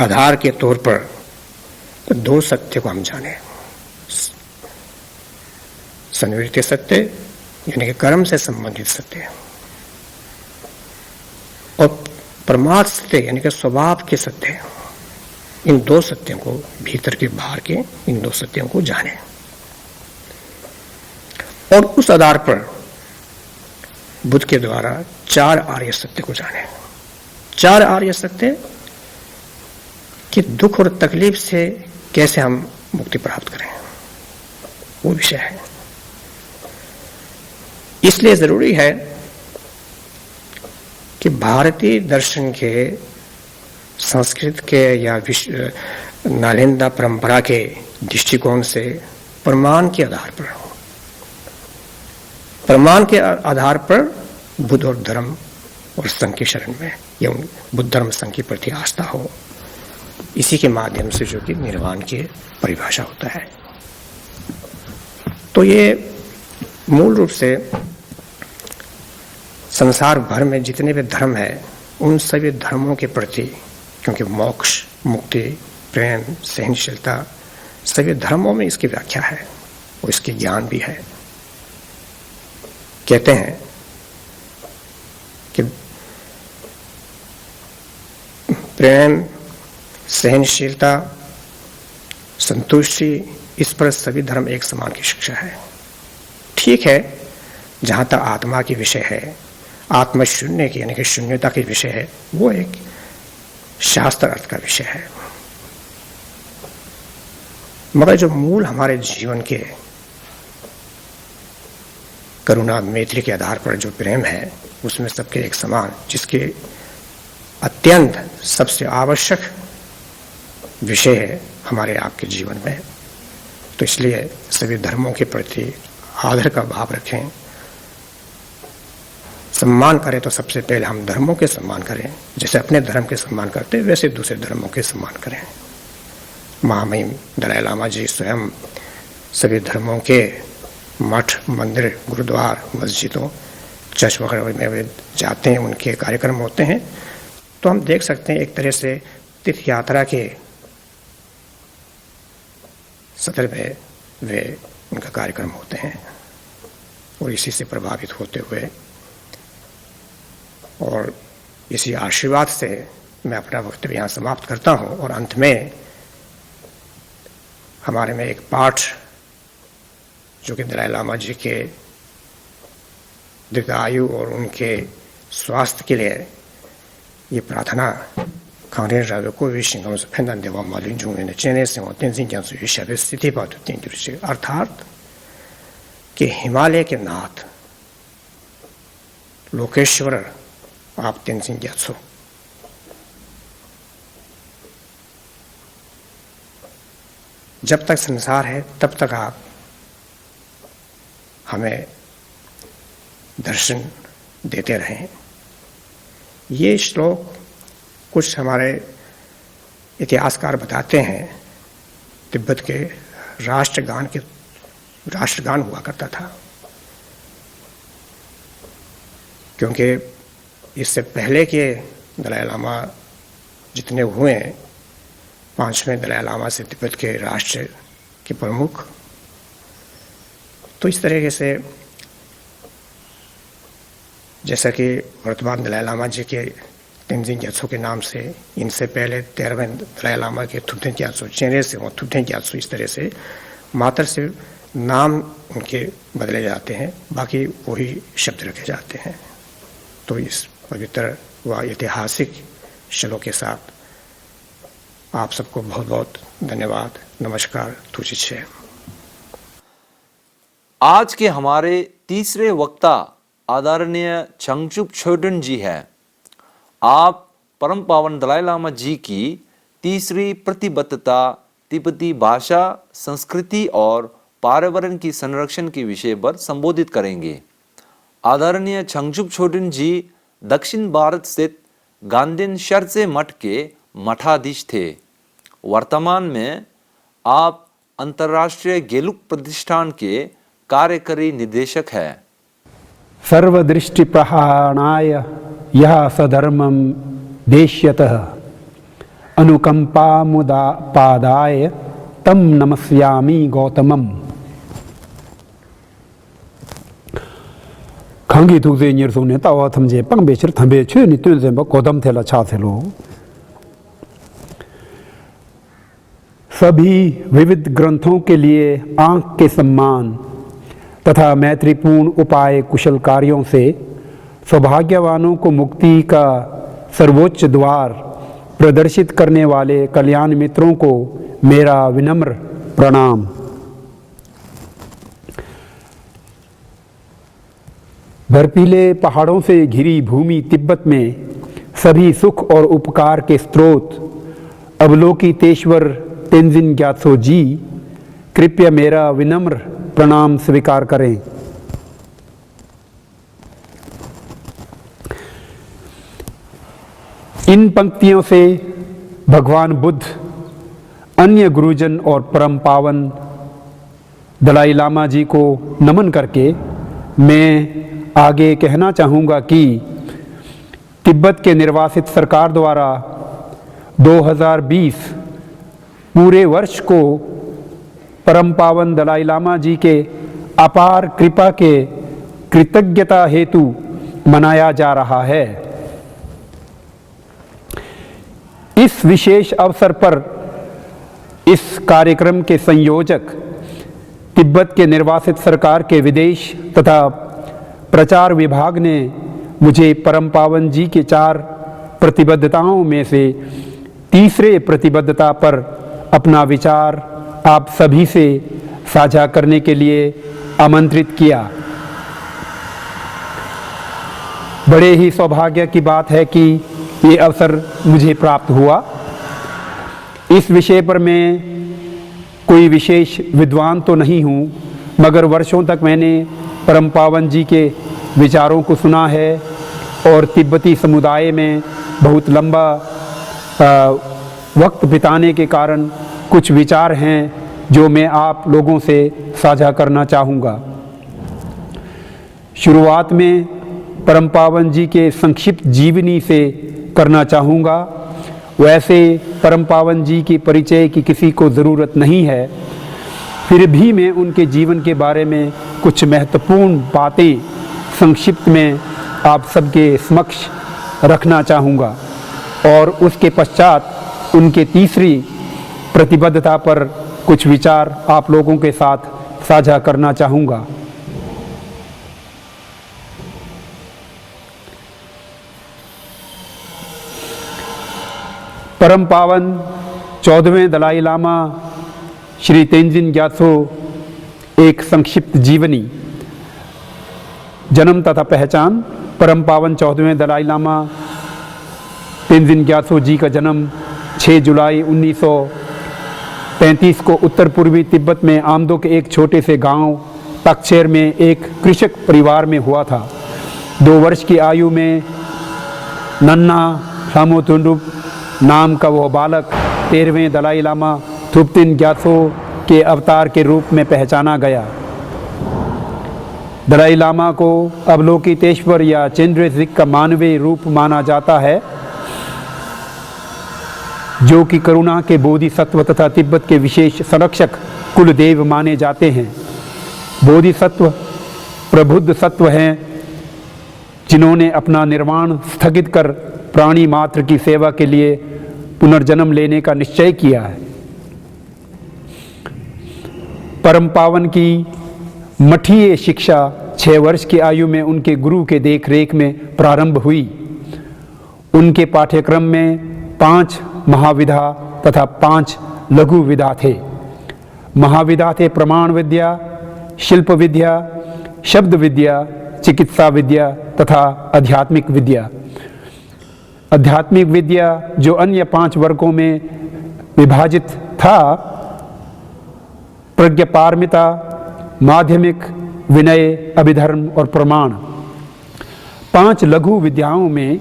S3: आधार के तौर पर तो 2 सत्य को हम जाने, संवृत्ति सत्य यानी कि कर्म से संबंधित सत्य, और परमार्थ सत्य यानी कि स्वभाव के सत्य। इन 2 सत्यों को, भीतर के बाहर के इन 2 सत्यों को जाने, और उस आधार पर बुद्ध के द्वारा 4 आर्य सत्य को जाने। 4 आर्य सत्य कि दुख और तकलीफ से कैसे हम मुक्ति प्राप्त करें, वो विषय है। इसलिए जरूरी है कि भारतीय दर्शन के, संस्कृत के या नालंदा परंपरा के दृष्टिकोण से प्रमाण के आधार पर, प्रमाण के आधार पर बुद्ध और धर्म और संघ की शरण में, या बुद्ध धर्म संघ के प्रति आस्था हो, इसी के माध्यम से जो कि निर्वाण की परिभाषा होता है। तो ये मूल रूप से संसार भर में जितने भी धर्म है, उन सभी धर्मों के प्रति, क्योंकि मोक्ष, मुक्ति, प्रेम, सहनशीलता, सभी धर्मों में इसकी व्याख्या है और इसकी ज्ञान भी है। कहते हैं कि प्रेम, सहनशीलता, संतुष्टि, इस पर सभी धर्म एक समान की शिक्षा है। ठीक है, जहां तक आत्मा की विषय है, आत्मा शून्य की यानी कि शून्यता के विषय है, वो एक शास्त्र अर्थ का विषय है। मगर जो मूल हमारे जीवन के करुणा, मैत्री के आधार पर जो प्रेम है, उसमें सबके एक समान, जिसके अत्यंत सबसे आवश्यक विषय है हमारे आपके जीवन में। तो इसलिए सभी धर्मों के प्रति आदर का भाव रखें, सम्मान करें। तो सबसे पहले हम धर्मों के सम्मान करें, जैसे अपने धर्म के सम्मान करते हैं वैसे दूसरे धर्मों के सम्मान करें। महामहिम दलाई लामा जी स्वयं सभी धर्मों के मठ, मंदिर, गुरुद्वार, मस्जिदों, चर्च वगैरह में वे जाते हैं, उनके कार्यक्रम होते हैं। तो हम देख सकते हैं एक तरह से तीर्थ यात्रा के सत्र में वे उनका कार्यक्रम होते हैं, और इसी से प्रभावित होते हुए और इसी आशीर्वाद से मैं अपना वक्तव्य यहाँ समाप्त करता हूँ। और अंत में हमारे में एक पाठ जो कि दलाई लामा जी के दीर्घायु और उनके स्वास्थ्य के लिए ये प्रार्थना 강连रावे को विश्व से फैंदन देवा मालिन जुंगे ने चेने से वो तेंजिंग ज्ञान से विषय स्थिति बात तीन दृश्य, अर्थात कि हिमालय के नाथ लोकेश्वर आप तेंजिंग ज्ञासो, जब तक संसार है तब तक आप हमें दर्शन देते रहें। ये श्लोक कुछ हमारे इतिहासकार बताते हैं तिब्बत के राष्ट्रगान के राष्ट्रगान हुआ करता था, क्योंकि इससे पहले के दलाई लामा जितने हुए हैं, 5वें दलाई लामा से तिब्बत के राष्ट्र के प्रमुख, तो इस तरीके से जैसा कि वर्तमान दलाई लामा जी के तेंजिन ग्यात्सो के नाम से, इनसे पहले 13वें दलाई लामा के थुपटेन ग्यात्सो, चेरे से वो थुपटेन ग्यात्सो, इस तरह से मात्र से नाम उनके बदले जाते हैं, बाकी वही शब्द रखे जाते हैं। तो इस पवित्र व ऐतिहासिक क्षणों के साथ आप सबको बहुत बहुत धन्यवाद, नमस्कार, तुझे।
S1: आज के हमारे तीसरे वक्ता आदरणीय चंगचुप छोडन जी हैं। आप परम पावन दलाई लामा जी की तीसरी प्रतिबद्धता तिब्बती भाषा, संस्कृति और पर्यावरण की संरक्षण के विषय पर संबोधित करेंगे। आदरणीय चंगचुप छोडन जी दक्षिण भारत स्थित गांधीन शर्चे मठ के मठाधीश थे। वर्तमान में आप अंतर्राष्ट्रीय गेलुक प्रतिष्ठान के कार्यकारी निदेशक हैं।
S4: सर्वदृष्टि प्रहाणाय यह सधर्मं देश्यतः अनुकंपामुदापादाय तम नमस्यामि गौतमम। खांगी तुझे निरसुने तावा थमजे पंगबेचर थंबे छे नि तुझे गौतम थेला छा थेलो। सभी विविध ग्रंथों के लिए आंख के सम्मान तथा मैत्रीपूर्ण उपाय कुशल कार्यों से सौभाग्यवानों को मुक्ति का सर्वोच्च द्वार प्रदर्शित करने वाले कल्याण मित्रों को मेरा विनम्र प्रणाम। बर्फीले पहाड़ों से घिरी भूमि तिब्बत में सभी सुख और उपकार के स्रोत अवलोकितेश्वर तेंजिन ग्यात्सो जी, कृपया मेरा विनम्र प्रणाम स्वीकार करें। इन पंक्तियों से भगवान बुद्ध, अन्य गुरुजन और परम पावन दलाई लामा जी को नमन करके मैं आगे कहना चाहूँगा कि तिब्बत के निर्वासित सरकार द्वारा 2020 पूरे वर्ष को परम पावन दलाई लामा जी के अपार कृपा के कृतज्ञता हेतु मनाया जा रहा है। इस विशेष अवसर पर इस कार्यक्रम के संयोजक तिब्बत के निर्वासित सरकार के विदेश तथा प्रचार विभाग ने मुझे परम पावन जी के 4 प्रतिबद्धताओं में से तीसरे प्रतिबद्धता पर अपना विचार आप सभी से साझा करने के लिए आमंत्रित किया। बड़े ही सौभाग्य की बात है कि ये अवसर मुझे प्राप्त हुआ। इस विषय पर मैं कोई विशेष विद्वान तो नहीं हूँ, मगर वर्षों तक मैंने परम पावन जी के विचारों को सुना है और तिब्बती समुदाय में बहुत लंबा वक्त बिताने के कारण कुछ विचार हैं जो मैं आप लोगों से साझा करना चाहूँगा। शुरुआत में परम पावन जी के संक्षिप्त जीवनी से करना चाहूँगा। वैसे परम पावन जी की परिचय की किसी को ज़रूरत नहीं है, फिर भी मैं उनके जीवन के बारे में कुछ महत्वपूर्ण बातें संक्षिप्त में आप सबके समक्ष रखना चाहूँगा और उसके पश्चात उनके तीसरी प्रतिबद्धता पर कुछ विचार आप लोगों के साथ साझा करना चाहूँगा। परम पावन 14वें दलाई लामा श्री तेंजिन ग्यात्सो एक संक्षिप्त जीवनी। जन्म तथा पहचान। परम पावन 14वें दलाई लामा तेंजिन ग्यात्सो जी का जन्म 6 जुलाई 1935 को उत्तर पूर्वी तिब्बत में आमदो के एक छोटे से गांव तक्षेर में एक कृषक परिवार में हुआ था। 2 वर्ष की आयु में नन्ना सामोतुंडुप नाम का वह बालक 13वें दलाई लामा थुपतिन ग्यात्सो के अवतार के रूप में पहचाना गया। दलाई लामा को अवलोकितेश्वर या चेंद्रजिक का मानवीय रूप माना जाता है, जो कि करुणा के बोधिसत्व तथा तिब्बत के विशेष संरक्षक कुलदेव माने जाते हैं। बोधिसत्व प्रबुद्ध सत्व हैं जिन्होंने अपना निर्वाण स्थगित कर प्राणी मात्र की सेवा के लिए पुनर्जन्म लेने का निश्चय किया है। परम पावन की मठीय शिक्षा 6 वर्ष की आयु में उनके गुरु के देखरेख में प्रारंभ हुई। उनके पाठ्यक्रम में 5 महाविधा तथा 5 लघु विधा थे। महाविधा थे प्रमाण विद्या, शिल्प विद्या, शब्द विद्या, चिकित्सा विद्या तथा आध्यात्मिक विद्या। आध्यात्मिक विद्या जो अन्य 5 वर्गों में विभाजित था, प्रज्ञापारमिता, माध्यमिक, विनय, अभिधर्म और प्रमाण। 5 लघु विद्याओं में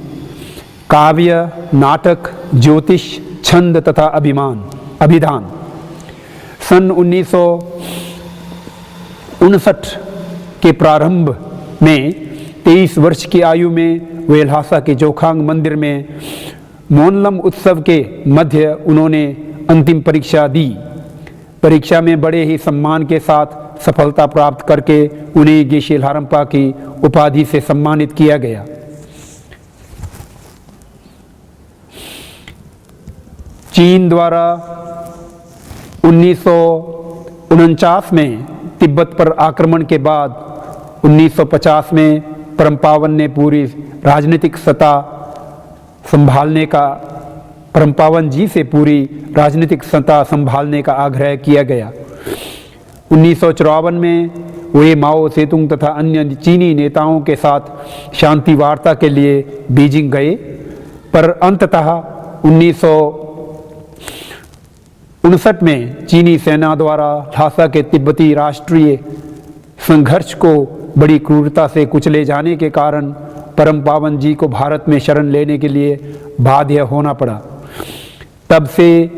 S4: काव्य, नाटक, ज्योतिष, छंद तथा अभिधान। सन 1959 के प्रारंभ में 23 वर्ष की आयु में वे लहासा के जोखांग मंदिर में मोनलम उत्सव के मध्य उन्होंने अंतिम परीक्षा दी। परीक्षा में बड़े ही सम्मान के साथ सफलता प्राप्त करके उन्हें गेशे लहारंपा की उपाधि से सम्मानित किया गया। चीन द्वारा 1949 में तिब्बत पर आक्रमण के बाद 1950 में परम पावन ने पूरी राजनीतिक सत्ता संभालने का परम पावन जी से पूरी राजनीतिक सत्ता संभालने का आग्रह किया गया। 1954 में वे माओ सेतुंग तथा अन्य चीनी नेताओं के साथ शांति वार्ता के लिए बीजिंग गए, पर अंततः 1959 में चीनी सेना द्वारा लहासा के तिब्बती राष्ट्रीय संघर्ष को बड़ी क्रूरता से कुचले जाने के कारण परम पावन जी को भारत में शरण लेने के लिए बाध्य होना पड़ा। तब से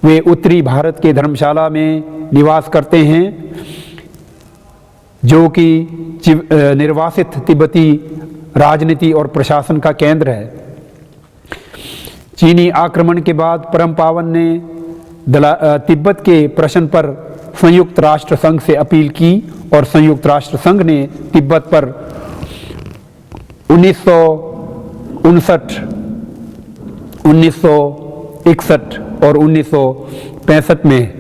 S4: वे उत्तरी भारत के धर्मशाला में निवास करते हैं, जो कि निर्वासित तिब्बती राजनीति और प्रशासन का केंद्र है। चीनी आक्रमण के बाद परम पावन ने तिब्बत के प्रश्न पर संयुक्त राष्ट्र संघ से अपील की और संयुक्त राष्ट्र संघ ने तिब्बत पर 1959, 1961 और 1965 में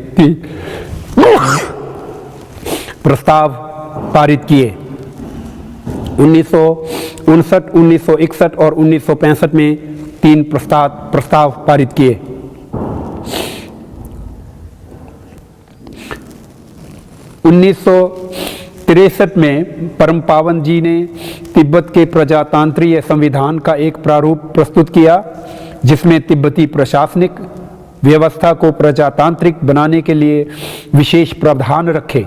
S4: प्रस्ताव पारित किए। 1959, 1961 और 1965 में 3 प्रस्ताव पारित किए। 1963 में परम पावन जी ने तिब्बत के प्रजातांत्रिक संविधान का एक प्रारूप प्रस्तुत किया, जिसमें तिब्बती प्रशासनिक व्यवस्था को प्रजातांत्रिक बनाने के लिए विशेष प्रावधान रखे।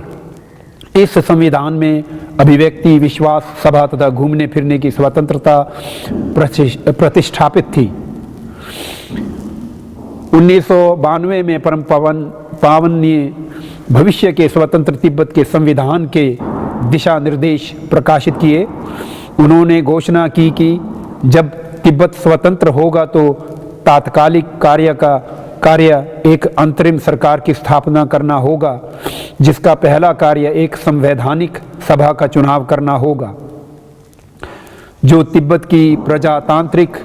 S4: इस संविधान में अभिव्यक्ति, विश्वास, सभा तथा घूमने फिरने की स्वतंत्रता प्रतिष्ठापित थी। 1992 में परम पावन ने भविष्य के स्वतंत्र तिब्बत के संविधान के दिशा निर्देश प्रकाशित किए। उन्होंने घोषणा की कि जब तिब्बत स्वतंत्र होगा तो तात्कालिक कार्य एक अंतरिम सरकार की स्थापना करना होगा, जिसका पहला कार्य एक संवैधानिक सभा का चुनाव करना होगा, जो तिब्बत की प्रजातांत्रिक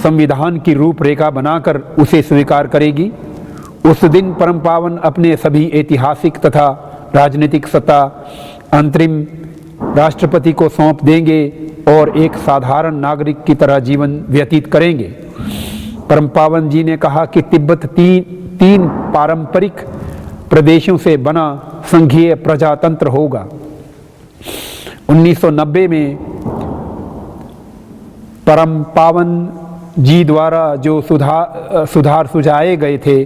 S4: संविधान की रूपरेखा बनाकर उसे स्वीकार करेगी। उस दिन परम पावन अपने सभी ऐतिहासिक तथा राजनीतिक सत्ता अंतरिम राष्ट्रपति को सौंप देंगे और एक साधारण नागरिक की तरह जीवन व्यतीत करेंगे। परम पावन जी ने कहा कि तिब्बत तीन पारंपरिक प्रदेशों से बना संघीय प्रजातंत्र होगा। 1990 में परम पावन जी द्वारा जो सुधार सुझाए गए थे,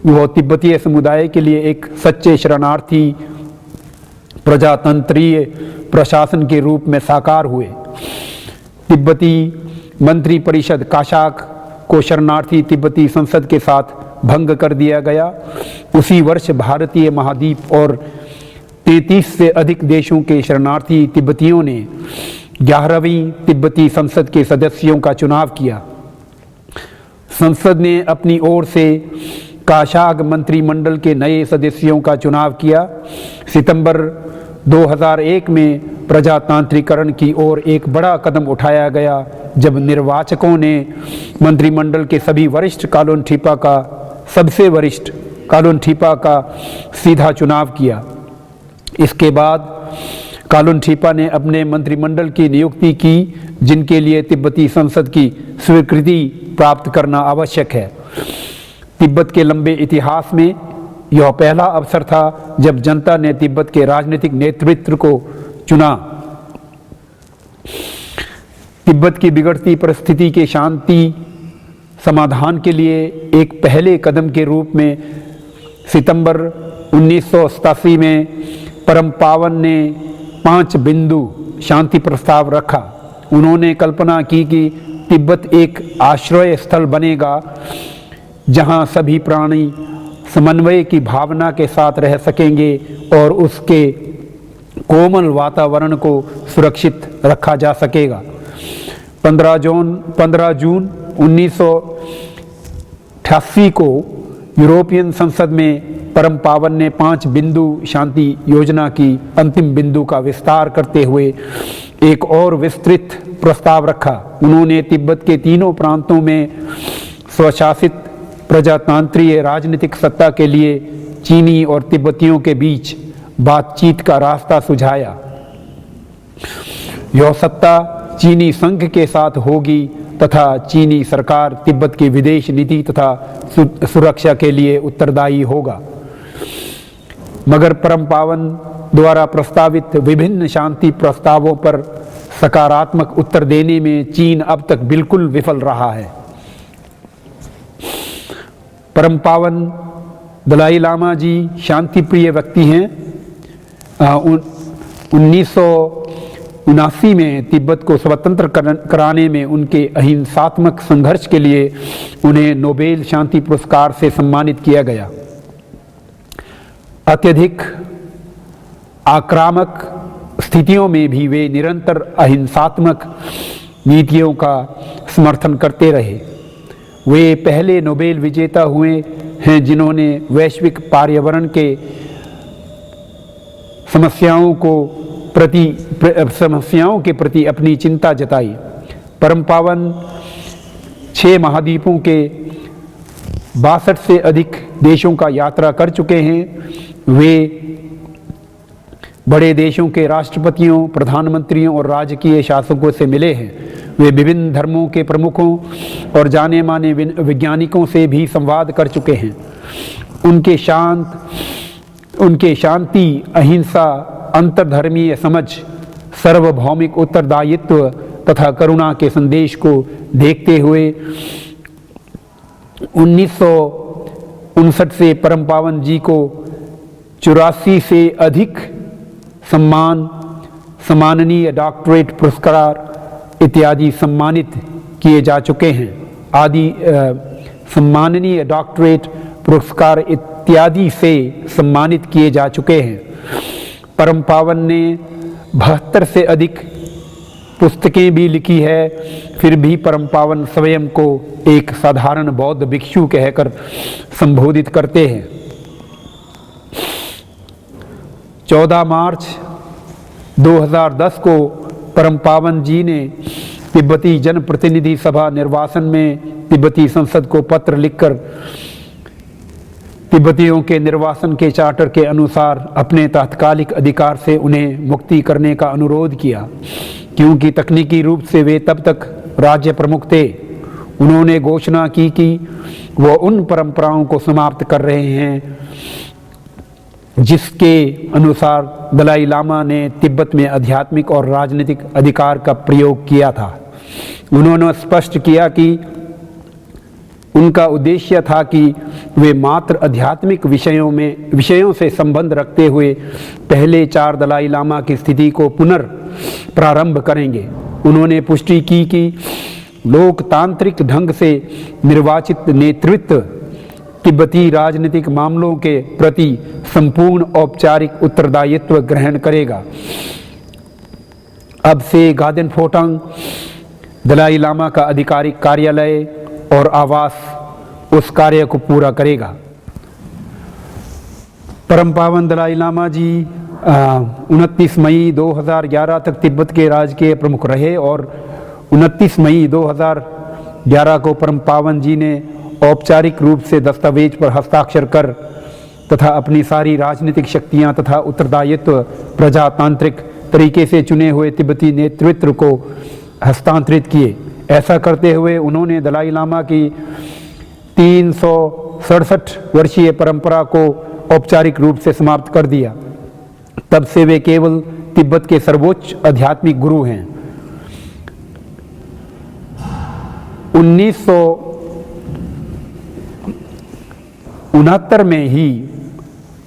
S4: वो तिब्बतीय समुदाय के लिए एक सच्चे शरणार्थी प्रजातंत्रीय प्रशासन के रूप में साकार हुए। तिब्बती मंत्री परिषद काशाक को शरणार्थी तिब्बती संसद के साथ भंग कर दिया गया। उसी वर्ष भारतीय महाद्वीप और 33 से अधिक देशों के शरणार्थी तिब्बतियों ने 11वीं तिब्बती संसद के सदस्यों का चुनाव किया। संसद ने अपनी ओर से काशाग मंत्रिमंडल के नए सदस्यों का चुनाव किया। सितंबर 2001 में प्रजातांत्रिकरण की ओर एक बड़ा कदम उठाया गया जब निर्वाचकों ने मंत्रिमंडल के सभी वरिष्ठ सबसे वरिष्ठ कालोनठीपा का सीधा चुनाव किया। इसके बाद कालोनठीपा ने अपने मंत्रिमंडल की नियुक्ति की, जिनके लिए तिब्बती संसद की स्वीकृति प्राप्त करना आवश्यक है। तिब्बत के लंबे इतिहास में यह पहला अवसर था जब जनता ने तिब्बत के राजनीतिक नेतृत्व को चुना। तिब्बत की बिगड़ती परिस्थिति के शांति समाधान के लिए एक पहले कदम के रूप में सितंबर 1987 में परम पावन ने 5 बिंदु शांति प्रस्ताव रखा। उन्होंने कल्पना की कि तिब्बत एक आश्रय स्थल बनेगा जहां सभी प्राणी समन्वय की भावना के साथ रह सकेंगे और उसके कोमल वातावरण को सुरक्षित रखा जा सकेगा। 15 जून 1988 को यूरोपियन संसद में परम पावन ने 5 बिंदु शांति योजना की अंतिम बिंदु का विस्तार करते हुए एक और विस्तृत प्रस्ताव रखा। उन्होंने तिब्बत के तीनों प्रांतों में स्वशासित प्रजातांत्रिक राजनीतिक सत्ता के लिए चीनी और तिब्बतियों के बीच बातचीत का रास्ता सुझाया। यह सत्ता चीनी संघ के साथ होगी तथा चीनी सरकार तिब्बत की विदेश नीति तथा सुरक्षा के लिए उत्तरदायी होगा। मगर परम पावन द्वारा प्रस्तावित विभिन्न शांति प्रस्तावों पर सकारात्मक उत्तर देने में चीन अब तक बिल्कुल विफल रहा है। परम पावन दलाई लामा जी शांति प्रिय व्यक्ति हैं। 1979 में तिब्बत को स्वतंत्र कराने में उनके अहिंसात्मक संघर्ष के लिए उन्हें नोबेल शांति पुरस्कार से सम्मानित किया गया। अत्यधिक आक्रामक स्थितियों में भी वे निरंतर अहिंसात्मक नीतियों का समर्थन करते रहे। वे पहले नोबेल विजेता हुए हैं जिन्होंने वैश्विक पर्यावरण के समस्याओं के प्रति अपनी चिंता जताई। परम पावन 6 महाद्वीपों के 62 से अधिक देशों का यात्रा कर चुके हैं। वे बड़े देशों के राष्ट्रपतियों, प्रधानमंत्रियों और राजकीय शासकों से मिले हैं। वे विभिन्न धर्मों के प्रमुखों और जाने माने वैज्ञानिकों से भी संवाद कर चुके हैं। उनके शांति, अहिंसा, अंतर्धर्मीय समझ, सार्वभौमिक उत्तरदायित्व तथा करुणा के संदेश को देखते हुए 1959 से परम पावन जी को 84 से अधिक सम्माननीय डॉक्टरेट पुरस्कार इत्यादि सम्मानित किए जा चुके हैं। सम्माननीय डॉक्टरेट पुरस्कार इत्यादि से सम्मानित किए जा चुके हैं। परम पावन ने 72 से अधिक पुस्तकें भी लिखी है। फिर भी परम पावन स्वयं को एक साधारण बौद्ध भिक्षु कहकर संबोधित करते हैं। 14 मार्च 2010 को परम पावन जी ने तिब्बती जनप्रतिनिधि सभा निर्वासन में तिब्बती संसद को पत्र लिखकर तिब्बतियों के निर्वासन के चार्टर के अनुसार अपने तात्कालिक अधिकार से उन्हें मुक्ति करने का अनुरोध किया, क्योंकि तकनीकी रूप से वे तब तक राज्य प्रमुख थे। उन्होंने घोषणा की कि वो उन परंपराओं को समाप्त कर रहे हैं जिसके अनुसार दलाई लामा ने तिब्बत में आध्यात्मिक और राजनीतिक अधिकार का प्रयोग किया था। उन्होंने स्पष्ट किया कि उनका उद्देश्य था कि वे मात्र आध्यात्मिक विषयों से संबंध रखते हुए पहले 4 दलाई लामा की स्थिति को पुनर्प्रारंभ करेंगे। उन्होंने पुष्टि की कि लोकतांत्रिक ढंग से निर्वाचित नेतृत्व तिब्बती राजनीतिक मामलों के प्रति संपूर्ण औपचारिक उत्तरदायित्व ग्रहण करेगा। अब से गादेन फोटांग दलाई लामा का आधिकारिक कार्यालय और आवास उस कार्य को पूरा करेगा। परम पावन दलाई लामा जी 29 मई 2011 तक तिब्बत के राजकीय प्रमुख रहे और 29 मई 2011 को परम पावन जी ने औपचारिक रूप से दस्तावेज पर हस्ताक्षर कर तथा अपनी सारी राजनीतिक शक्तियां तथा उत्तरदायित्व प्रजातांत्रिक तरीके से चुने हुए तिब्बती नेतृत्व को हस्तांतरित किए। ऐसा करते हुए उन्होंने दलाई लामा की 367 वर्षीय परंपरा को औपचारिक रूप से समाप्त कर दिया। तब से वे केवल तिब्बत के सर्वोच्च आध्यात्मिक गुरु हैं। 1969 में ही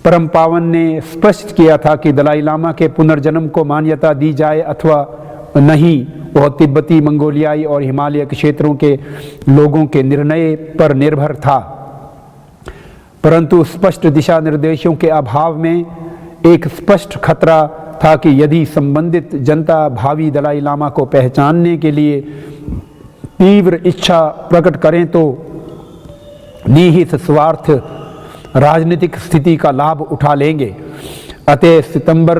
S4: परम पावन ने स्पष्ट किया था कि दलाई लामा के पुनर्जन्म को मान्यता दी जाए अथवा नहीं, वह तिब्बती, मंगोलियाई और हिमालय के क्षेत्रों के लोगों के निर्णय पर निर्भर था। परंतु स्पष्ट दिशा निर्देशों के अभाव में एक स्पष्ट खतरा था कि यदि संबंधित जनता भावी दलाई लामा को पहचानने के लिए तीव्र इच्छा प्रकट करें तो निहित स्वार्थ राजनीतिक स्थिति का लाभ उठा लेंगे। अतः सितंबर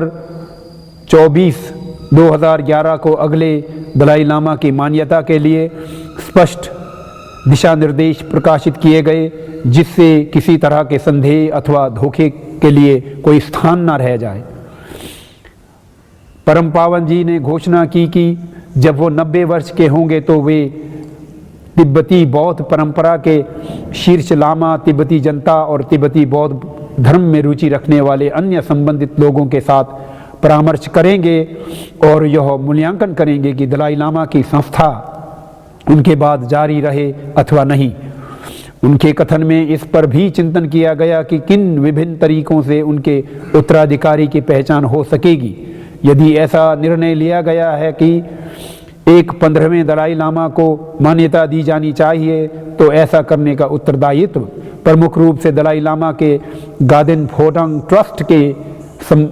S4: 24, 2011 को अगले दलाई लामा की मान्यता के लिए स्पष्ट दिशा निर्देश प्रकाशित किए गए, जिससे किसी तरह के संदेह अथवा धोखे के लिए कोई स्थान न रह जाए। परम पावन जी ने घोषणा की कि जब वो 90 वर्ष के होंगे तो वे तिब्बती बौद्ध परंपरा के शीर्ष लामा, तिब्बती जनता और तिब्बती बौद्ध धर्म में रुचि रखने वाले अन्य संबंधित लोगों के साथ परामर्श करेंगे और यह मूल्यांकन करेंगे कि दलाई लामा की संस्था उनके बाद जारी रहे अथवा नहीं। उनके कथन में इस पर भी चिंतन किया गया कि किन विभिन्न तरीकों से उनके उत्तराधिकारी की पहचान हो सकेगी। यदि ऐसा निर्णय लिया गया है कि एक 15वें दलाई लामा को मान्यता दी जानी चाहिए, तो ऐसा करने का उत्तरदायित्व प्रमुख रूप से दलाई लामा के गादेन फोटांग ट्रस्ट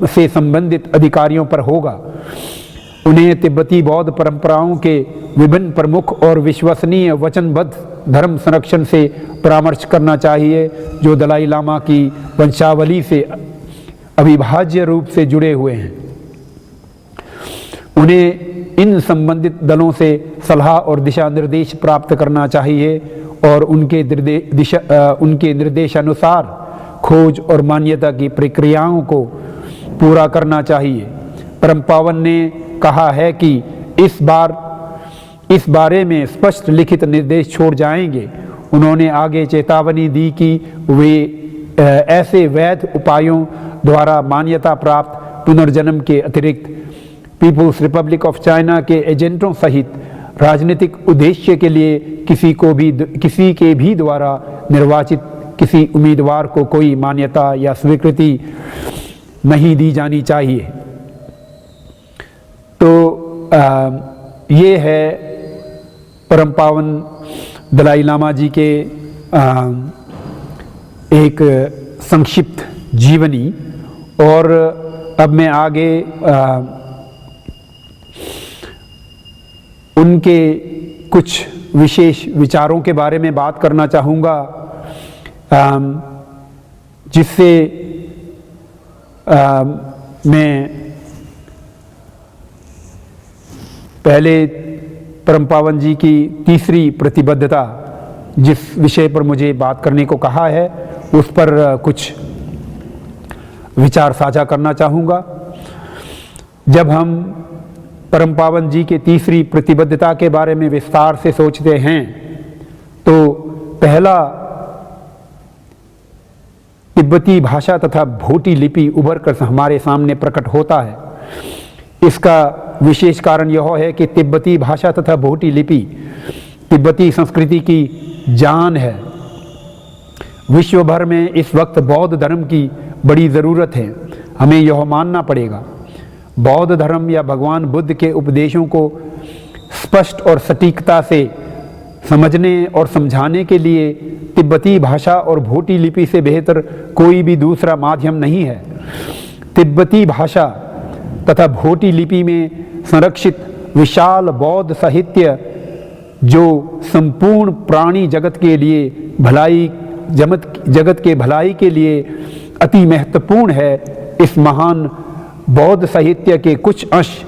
S4: से संबंधित अधिकारियों पर होगा। उन्हें तिब्बती बौद्ध परंपराओं के विभिन्न प्रमुख और विश्वसनीय वचनबद्ध धर्म संरक्षण से परामर्श करना चाहिए, जो दलाई लामा की वंशावली से अविभाज्य रूप से जुड़े हुए हैं। उन्हें इन संबंधित दलों से सलाह और दिशा निर्देश प्राप्त करना चाहिए और उनके निर्देशानुसार खोज और मान्यता की प्रक्रियाओं को पूरा करना चाहिए। परम पावन ने कहा है कि इस बारे में स्पष्ट लिखित निर्देश छोड़ जाएंगे। उन्होंने आगे चेतावनी दी कि वे ऐसे वैध उपायों द्वारा मान्यता प्राप्त पुनर्जन्म के अतिरिक्त पीपुल्स रिपब्लिक ऑफ चाइना के एजेंटों सहित राजनीतिक उद्देश्य के लिए किसी के भी द्वारा निर्वाचित किसी उम्मीदवार को कोई मान्यता या स्वीकृति नहीं दी जानी चाहिए। तो ये है परम पावन दलाई लामा जी के एक संक्षिप्त जीवनी। और अब मैं आगे उनके कुछ विशेष विचारों के बारे में बात करना चाहूँगा, जिससे मैं पहले परम पावन जी की तीसरी प्रतिबद्धता, जिस विषय पर मुझे बात करने को कहा है, उस पर कुछ विचार साझा करना चाहूँगा। जब हम परम पावन जी के तीसरी प्रतिबद्धता के बारे में विस्तार से सोचते हैं तो पहला तिब्बती भाषा तथा भोटी लिपि उभर कर हमारे सामने प्रकट होता है। इसका विशेष कारण यह है कि तिब्बती भाषा तथा भोटी लिपि तिब्बती संस्कृति की जान है। विश्व भर में इस वक्त बौद्ध धर्म की बड़ी ज़रूरत है। हमें यह मानना पड़ेगा, बौद्ध धर्म या भगवान बुद्ध के उपदेशों को स्पष्ट और सटीकता से समझने और समझाने के लिए तिब्बती भाषा और भोटी लिपि से बेहतर कोई भी दूसरा माध्यम नहीं है। तिब्बती भाषा तथा भोटी लिपि में संरक्षित विशाल बौद्ध साहित्य जो संपूर्ण प्राणी जगत के लिए जगत के भलाई के लिए अति महत्वपूर्ण है, इस महान बौद्ध साहित्य के कुछ अंश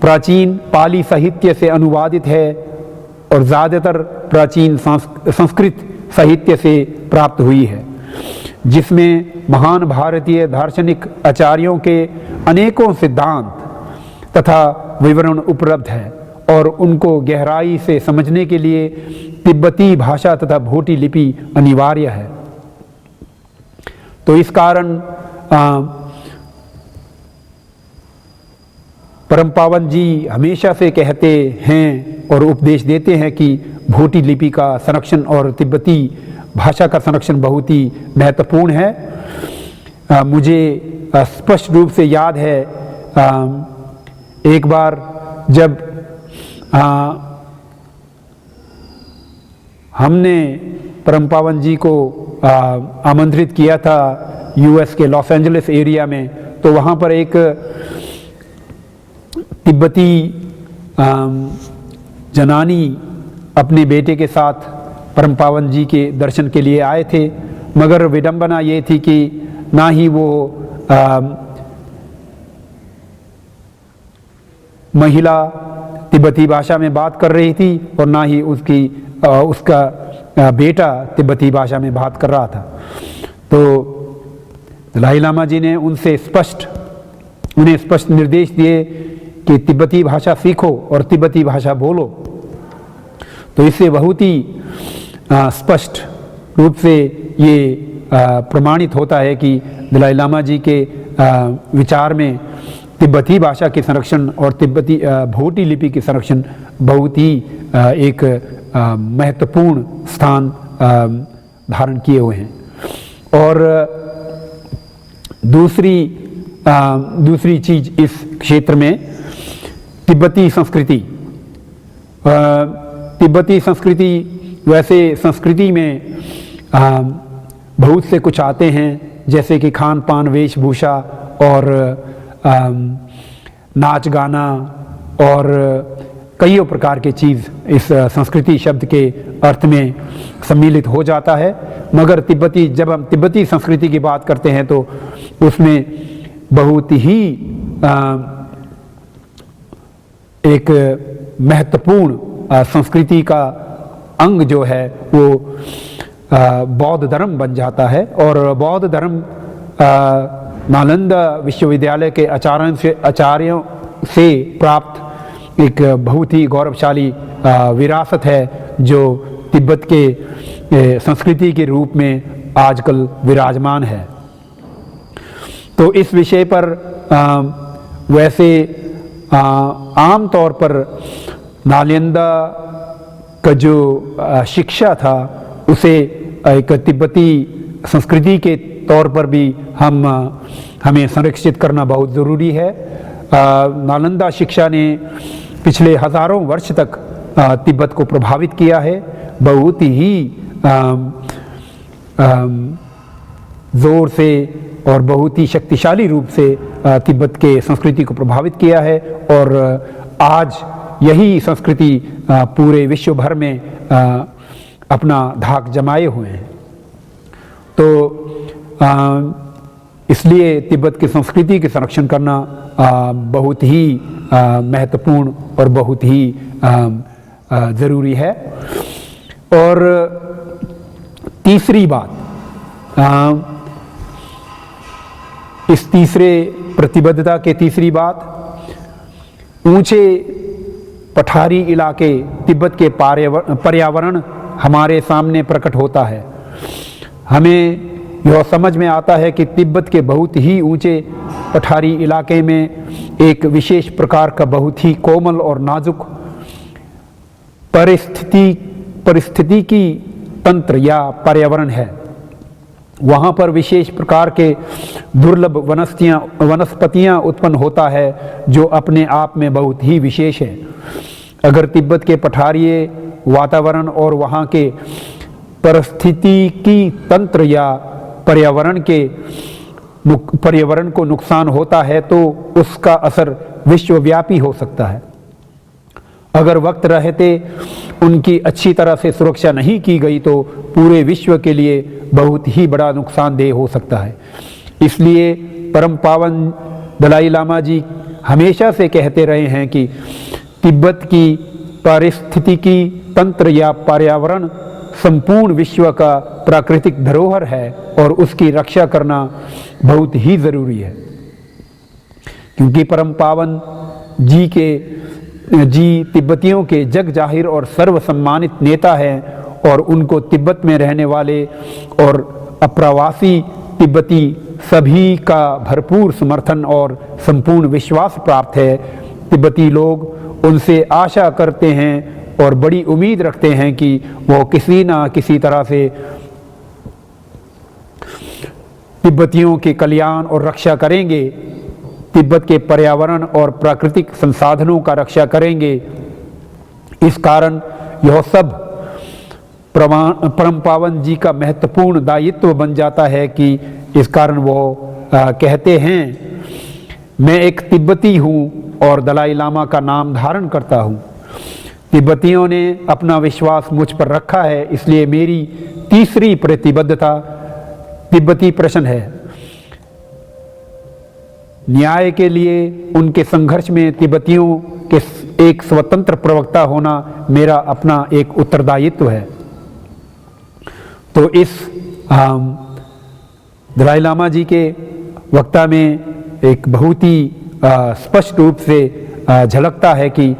S4: प्राचीन पाली साहित्य से अनुवादित है और ज़्यादातर प्राचीन संस्कृत साहित्य से प्राप्त हुई है, जिसमें महान भारतीय दार्शनिक आचार्यों के अनेकों सिद्धांत तथा विवरण उपलब्ध है और उनको गहराई से समझने के लिए तिब्बती भाषा तथा भोटी लिपि अनिवार्य है। तो इस कारण परम पावन जी हमेशा से कहते हैं और उपदेश देते हैं कि भोटी लिपि का संरक्षण और तिब्बती भाषा का संरक्षण बहुत ही महत्वपूर्ण है। मुझे स्पष्ट रूप से याद है एक बार जब हमने परम पावन जी को आमंत्रित किया था यूएस के लॉस एंजलिस एरिया में, तो वहाँ पर एक तिब्बती जनानी अपने बेटे के साथ परम पावन जी के दर्शन के लिए आए थे, मगर विडंबना ये थी कि ना ही वो महिला तिब्बती भाषा में बात कर रही थी और ना ही उसका बेटा तिब्बती भाषा में बात कर रहा था। तो दलाई लामा जी ने उन्हें स्पष्ट निर्देश दिए कि तिब्बती भाषा सीखो और तिब्बती भाषा बोलो। तो इससे बहुत ही स्पष्ट रूप से ये प्रमाणित होता है कि दलाई लामा जी के विचार में तिब्बती भाषा के संरक्षण और तिब्बती भोटी लिपि के संरक्षण बहुत ही एक महत्वपूर्ण स्थान धारण किए हुए हैं। और दूसरी चीज़ इस क्षेत्र में तिब्बती संस्कृति वैसे संस्कृति में बहुत से कुछ आते हैं, जैसे कि खान पान, वेशभूषा और नाच गाना और कई प्रकार के चीज़ इस संस्कृति शब्द के अर्थ में सम्मिलित हो जाता है। मगर जब हम तिब्बती संस्कृति की बात करते हैं तो उसमें बहुत ही एक महत्वपूर्ण संस्कृति का अंग जो है वो बौद्ध धर्म बन जाता है। और बौद्ध धर्म नालंदा विश्वविद्यालय के आचार्यों से प्राप्त एक बहुत ही गौरवशाली विरासत है, जो तिब्बत के संस्कृति के रूप में आजकल विराजमान है। तो इस विषय पर वैसे आम तौर पर नालंदा का जो शिक्षा था उसे एक तिब्बती संस्कृति के तौर पर भी हमें संरक्षित करना बहुत ज़रूरी है। नालंदा शिक्षा ने पिछले हज़ारों वर्ष तक तिब्बत को प्रभावित किया है, बहुत ही ज़ोर से और बहुत ही शक्तिशाली रूप से तिब्बत के संस्कृति को प्रभावित किया है। और आज यही संस्कृति पूरे विश्व भर में अपना धाक जमाए हुए हैं। तो इसलिए तिब्बत की संस्कृति के संरक्षण करना बहुत ही महत्वपूर्ण और बहुत ही ज़रूरी है। और तीसरी बात, इस तीसरे प्रतिबद्धता के तीसरी बात, ऊंचे पठारी इलाके तिब्बत के पर्यावरण हमारे सामने प्रकट होता है। हमें यह समझ में आता है कि तिब्बत के बहुत ही ऊंचे पठारी इलाके में एक विशेष प्रकार का बहुत ही कोमल और नाजुक परिस्थितिकी तंत्र या पर्यावरण है। वहाँ पर विशेष प्रकार के दुर्लभ वनस्पतियाँ उत्पन्न होता है, जो अपने आप में बहुत ही विशेष है। अगर तिब्बत के पठारी वातावरण और वहाँ के पारिस्थितिकी तंत्र या पर्यावरण को नुकसान होता है तो उसका असर विश्वव्यापी हो सकता है। अगर वक्त रहते उनकी अच्छी तरह से सुरक्षा नहीं की गई तो पूरे विश्व के लिए बहुत ही बड़ा नुकसानदेह हो सकता है। इसलिए परम पावन दलाई लामा जी हमेशा से कहते रहे हैं कि तिब्बत की पारिस्थितिकी तंत्र या पर्यावरण संपूर्ण विश्व का प्राकृतिक धरोहर है और उसकी रक्षा करना बहुत ही ज़रूरी है। क्योंकि परम पावन जी तिब्बतियों के जग जाहिर और सर्वसम्मानित नेता हैं और उनको तिब्बत में रहने वाले और अप्रवासी तिब्बती सभी का भरपूर समर्थन और संपूर्ण विश्वास प्राप्त है। तिब्बती लोग उनसे आशा करते हैं और बड़ी उम्मीद रखते हैं कि वो किसी न किसी तरह से तिब्बतियों के कल्याण और रक्षा करेंगे, तिब्बत के पर्यावरण और प्राकृतिक संसाधनों का रक्षा करेंगे। इस कारण यह सब परम पावन जी का महत्वपूर्ण दायित्व बन जाता है कि इस कारण वो कहते हैं, मैं एक तिब्बती हूँ और दलाई लामा का नाम धारण करता हूँ। तिब्बतियों ने अपना विश्वास मुझ पर रखा है, इसलिए मेरी तीसरी प्रतिबद्धता तिब्बती प्रश्न है। न्याय के लिए उनके संघर्ष में तिब्बतियों के एक स्वतंत्र प्रवक्ता होना मेरा अपना एक उत्तरदायित्व है। तो इस दलाई लामा जी के वक्ता में एक बहुत ही स्पष्ट रूप से झलकता है कि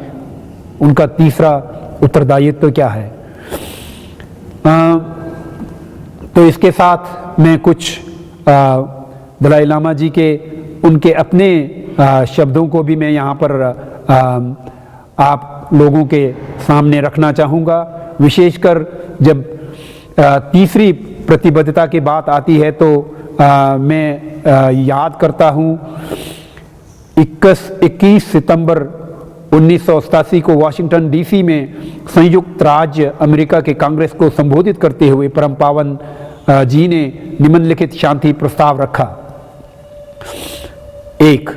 S4: उनका तीसरा उत्तरदायित्व क्या है। तो इसके साथ मैं कुछ दलाई लामा जी के उनके अपने शब्दों को भी मैं यहाँ पर आप लोगों के सामने रखना चाहूँगा। विशेषकर जब तीसरी प्रतिबद्धता की बात आती है तो मैं याद करता हूँ 21 सितंबर 1987 को वाशिंगटन डीसी में संयुक्त राज्य अमेरिका के कांग्रेस को संबोधित करते हुए परम पावन जी ने निम्नलिखित शांति प्रस्ताव रखा। 1.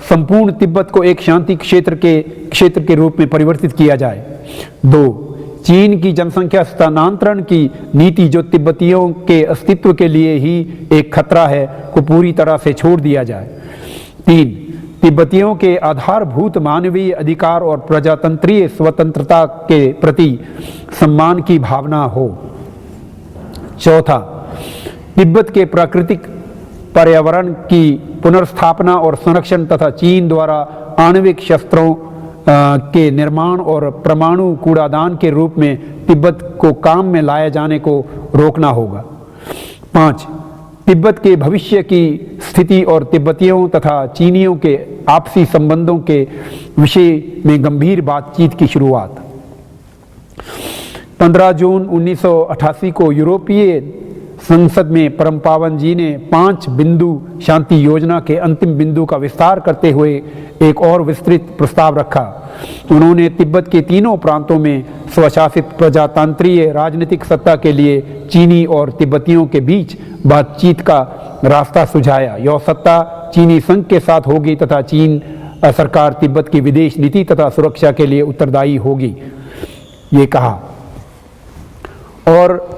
S4: संपूर्ण तिब्बत को एक शांति क्षेत्र के रूप में परिवर्तित किया जाए। 2. चीन की जनसंख्या स्थानांतरण की नीति जो तिब्बतियों के अस्तित्व के लिए ही एक खतरा है को पूरी तरह से छोड़ दिया जाए। 3. तिब्बतियों के आधारभूत मानवीय अधिकार और प्रजातंत्रीय स्वतंत्रता के प्रति सम्मान की भावना हो। 4. तिब्बत के प्राकृतिक पर्यावरण की पुनर्स्थापना और संरक्षण तथा चीन द्वारा आणविक शस्त्रों के निर्माण और परमाणु कूड़ादान के रूप में तिब्बत को काम में लाए जाने को रोकना होगा। 5. तिब्बत के भविष्य की स्थिति और तिब्बतियों तथा चीनियों के आपसी संबंधों के विषय में गंभीर बातचीत की शुरुआत। 15 जून 1988 को यूरोपीय संसद में परम पावन जी ने 5 बिंदु शांति योजना के अंतिम बिंदु का विस्तार करते हुए एक और विस्तृत प्रस्ताव रखा। उन्होंने तिब्बत के तीनों प्रांतों में स्वशासित प्रजातंत्रीय राजनीतिक सत्ता के लिए चीनी और तिब्बतियों के बीच बातचीत का रास्ता सुझाया। यह सत्ता चीनी संघ के साथ होगी तथा चीन सरकार तिब्बत की विदेश नीति तथा सुरक्षा के लिए उत्तरदायी होगी, ये कहा। और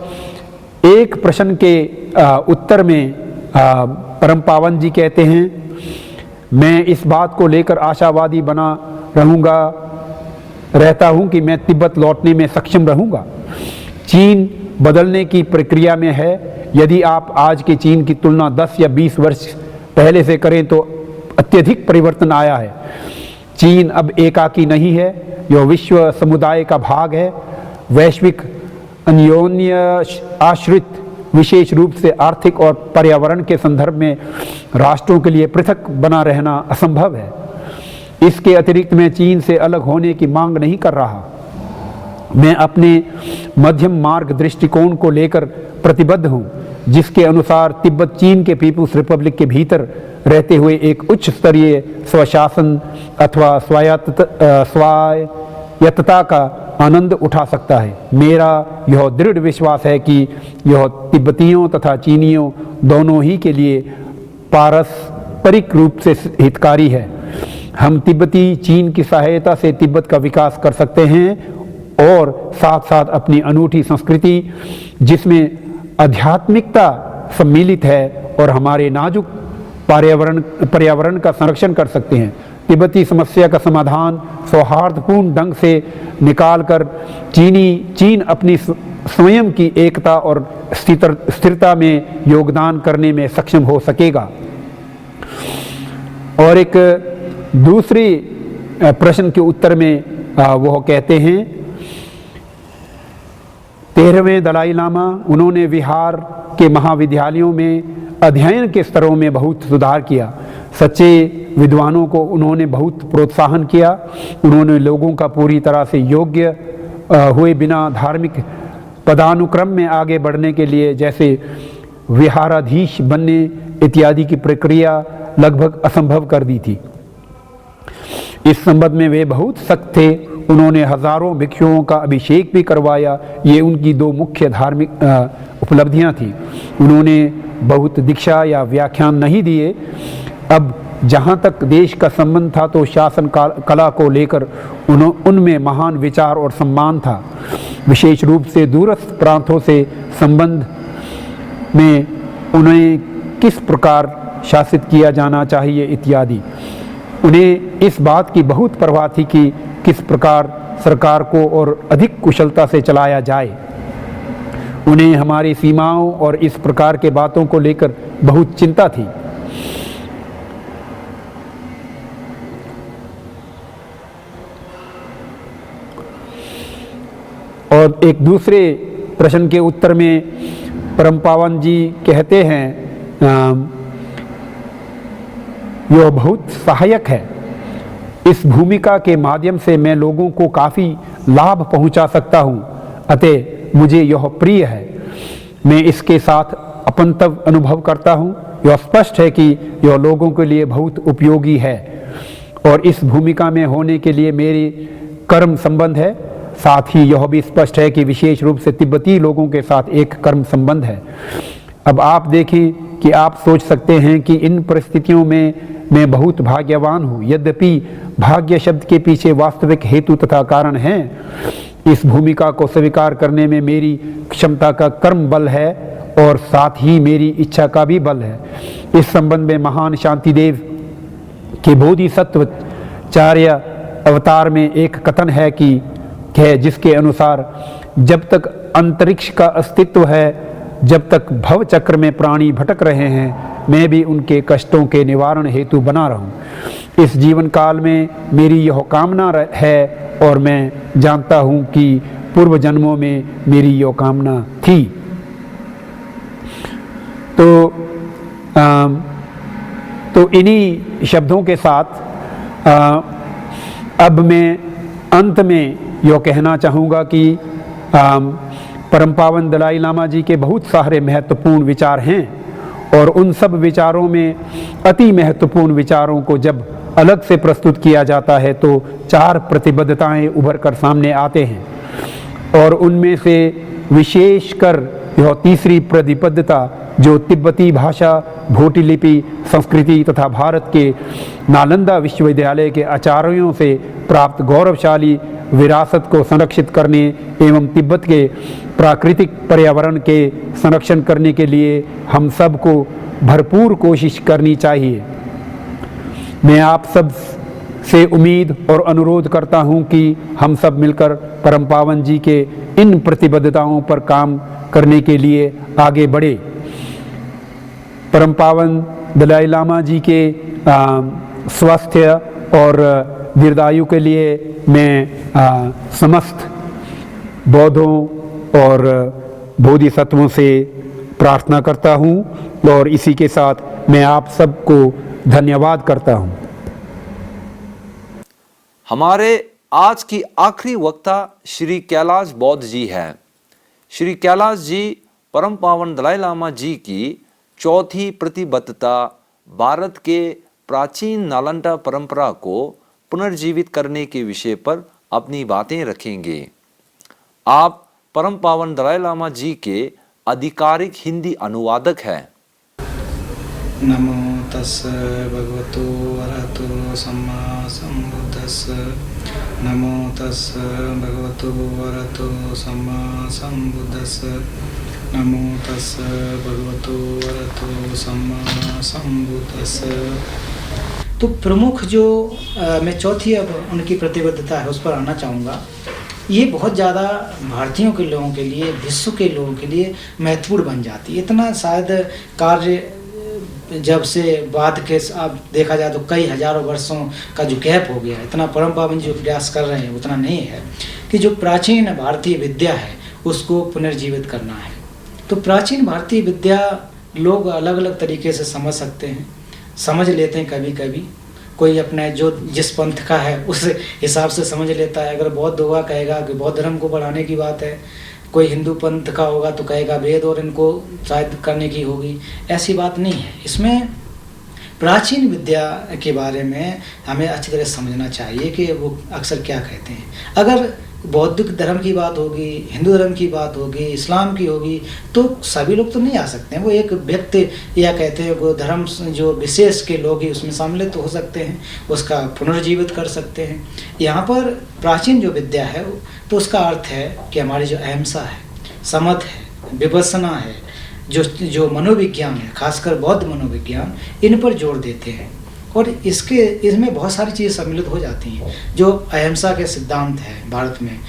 S4: एक प्रश्न के उत्तर में परम पावन जी कहते हैं, मैं इस बात को लेकर आशावादी बना रहता हूं कि मैं तिब्बत लौटने में सक्षम रहूंगा। चीन बदलने की प्रक्रिया में है। यदि आप आज के चीन की तुलना 10 या 20 वर्ष पहले से करें तो अत्यधिक परिवर्तन आया है। चीन अब एकाकी नहीं है, यह विश्व समुदाय का भाग है। वैश्विक अन्योन्य आश्रित, विशेष रूप से आर्थिक और पर्यावरण के संदर्भ में राष्ट्रों के लिए पृथक बना रहना असंभव है। इसके अतिरिक्त मैं चीन से अलग होने की मांग नहीं कर रहा। मैं अपने मध्यम मार्ग दृष्टिकोण को लेकर प्रतिबद्ध हूँ, जिसके अनुसार तिब्बत चीन के पीपुल्स रिपब्लिक के भीतर रहते हुए एक उच्च स्तरीय स्वशासन अथवा स्वायत्तता का आनंद उठा सकता है। मेरा यह दृढ़ विश्वास है कि यह तिब्बतियों तथा चीनियों दोनों ही के लिए पारस्परिक रूप से हितकारी है। हम तिब्बती चीन की सहायता से तिब्बत का विकास कर सकते हैं और साथ साथ अपनी अनूठी संस्कृति जिसमें आध्यात्मिकता सम्मिलित है और हमारे नाजुक पर्यावरण का संरक्षण कर सकते हैं। तिब्बती समस्या का समाधान सौहार्दपूर्ण ढंग से निकालकर चीन अपनी स्वयं की एकता और स्थिरता में योगदान करने में सक्षम हो सकेगा। और एक दूसरी प्रश्न के उत्तर में वह कहते हैं, 13वें दलाई लामा, उन्होंने विहार के महाविद्यालयों में अध्ययन के स्तरों में बहुत सुधार किया। सच्चे विद्वानों को उन्होंने बहुत प्रोत्साहन किया। उन्होंने लोगों का पूरी तरह से योग्य हुए बिना धार्मिक पदानुक्रम में आगे बढ़ने के लिए, जैसे विहाराधीश बनने इत्यादि की प्रक्रिया लगभग असंभव कर दी थी। इस संबंध में वे बहुत सख्त थे। उन्होंने हजारों भिक्षुओं का अभिषेक भी करवाया। ये उनकी दो मुख्य धार्मिक उपलब्धियां थी। उन्होंने बहुत दीक्षा या व्याख्यान नहीं दिए। अब जहाँ तक देश का संबंध था तो शासन कला को लेकर उनमें महान विचार और सम्मान था। विशेष रूप से दूरस्थ प्रांतों से संबंध में उन्हें किस प्रकार शासित किया जाना चाहिए इत्यादि। उन्हें इस बात की बहुत परवाह थी कि किस प्रकार सरकार को और अधिक कुशलता से चलाया जाए। उन्हें हमारी सीमाओं और इस प्रकार के बातों को लेकर बहुत चिंता थी। और एक दूसरे प्रश्न के उत्तर में परम पावन जी कहते हैं, यह बहुत सहायक है। इस भूमिका के माध्यम से मैं लोगों को काफ़ी लाभ पहुंचा सकता हूं, अतः मुझे यह प्रिय है। मैं इसके साथ अपनत्व अनुभव करता हूं। यह स्पष्ट है कि यह लोगों के लिए बहुत उपयोगी है और इस भूमिका में होने के लिए मेरी कर्म संबंध है। साथ ही यह भी स्पष्ट है कि विशेष रूप से तिब्बती लोगों के साथ एक कर्म संबंध है। अब आप देखें कि आप सोच सकते हैं कि इन परिस्थितियों में मैं बहुत भाग्यवान हूँ। यद्यपि भाग्य शब्द के पीछे वास्तविक हेतु तथा कारण हैं। इस भूमिका को स्वीकार करने में मेरी क्षमता का कर्म बल है और साथ ही मेरी इच्छा का भी बल है। इस संबंध में महान शांतिदेव के बोधिसत्वचार्य अवतार में एक कथन है जिसके अनुसार जब तक अंतरिक्ष का अस्तित्व है, जब तक भव चक्र में प्राणी भटक रहे हैं, मैं भी उनके कष्टों के निवारण हेतु बना रहूं। इस जीवन काल में मेरी यह कामना है और मैं जानता हूं कि पूर्व जन्मों में मेरी यह कामना थी। तो इन्हीं शब्दों के साथ अब मैं अंत में यह कहना चाहूँगा कि परम पावन दलाई लामा जी के बहुत सारे महत्वपूर्ण विचार हैं और उन सब विचारों में अति महत्वपूर्ण विचारों को जब अलग से प्रस्तुत किया जाता है तो 4 प्रतिबद्धताएं उभर कर सामने आते हैं और उनमें से विशेषकर यह तीसरी प्रतिबद्धता जो तिब्बती भाषा, भोटी लिपि, संस्कृति तथा भारत के नालंदा विश्वविद्यालय के आचार्यों से प्राप्त गौरवशाली विरासत को संरक्षित करने एवं तिब्बत के प्राकृतिक पर्यावरण के संरक्षण करने के लिए हम सब को भरपूर कोशिश करनी चाहिए। मैं आप सब से उम्मीद और अनुरोध करता हूं कि हम सब मिलकर परम पावन जी के इन प्रतिबद्धताओं पर काम करने के लिए आगे बढ़े। परम पावन दलाई लामा जी के स्वास्थ्य और दीर्घायु के लिए मैं समस्त बौद्धों और बोधिसत्वों से प्रार्थना करता हूँ और इसी के साथ मैं आप सबको धन्यवाद करता हूँ।
S1: हमारे आज की आखिरी वक्ता श्री कैलाश बौद्ध जी हैं। श्री कैलाश जी परम पावन दलाई लामा जी की चौथी प्रतिबद्धता भारत के प्राचीन नालंदा परंपरा को पुनर्जीवित करने के विषय पर अपनी बातें रखेंगे। आप परम पावन दलाई लामा जी के आधिकारिक हिंदी अनुवादक हैं।
S5: नमो तस् भगवतो अरहतो सम्मा सम्बुद्धस्स। नमो तस् भगवतो अरहतो सम्मा सम्बुद्धस्स। नमो तस् भगवतो अरहतो सम्मा सम्बुद्धस्स।
S6: तो प्रमुख जो मैं चौथी अब उनकी प्रतिबद्धता है उस पर आना चाहूँगा। ये बहुत ज़्यादा भारतीयों के लोगों के लिए, विश्व के लोगों के लिए महत्वपूर्ण बन जाती है। इतना शायद कार्य जब से बाद के अब देखा जाए तो कई हजारों वर्षों का जो गैप हो गया, इतना परम पावन जो प्रयास कर रहे हैं उतना नहीं है कि जो प्राचीन भारतीय विद्या है उसको पुनर्जीवित करना है। तो प्राचीन भारतीय विद्या लोग अलग अलग तरीके से समझ सकते हैं, समझ लेते हैं। कभी कभी कोई अपने जो जिस पंथ का है उस हिसाब से समझ लेता है। अगर बौद्ध होगा कहेगा कि बौद्ध धर्म को बढ़ाने की बात है, कोई हिंदू पंथ का होगा तो कहेगा वेद और इनको शायद करने की होगी। ऐसी बात नहीं है। इसमें प्राचीन विद्या के बारे में हमें अच्छी तरह समझना चाहिए कि वो अक्सर क्या कहते हैं। अगर बौद्ध धर्म की बात होगी, हिंदू धर्म की बात होगी, इस्लाम की होगी तो सभी लोग तो नहीं आ सकते हैं। वो एक व्यक्ति या कहते हैं वो धर्म जो विशेष के लोग ही उसमें सम्मिलित हो सकते हैं, उसका पुनर्जीवित कर सकते हैं। यहाँ पर प्राचीन जो विद्या है तो उसका अर्थ है कि हमारी जो अहिंसा है, समत है, विपश्यना है, जो मनोविज्ञान है, खासकर बौद्ध मनोविज्ञान, इन पर जोर देते हैं। और इसमें बहुत सारी चीज़ें सम्मिलित हो जाती हैं। जो अहिंसा के सिद्धांत है भारत में,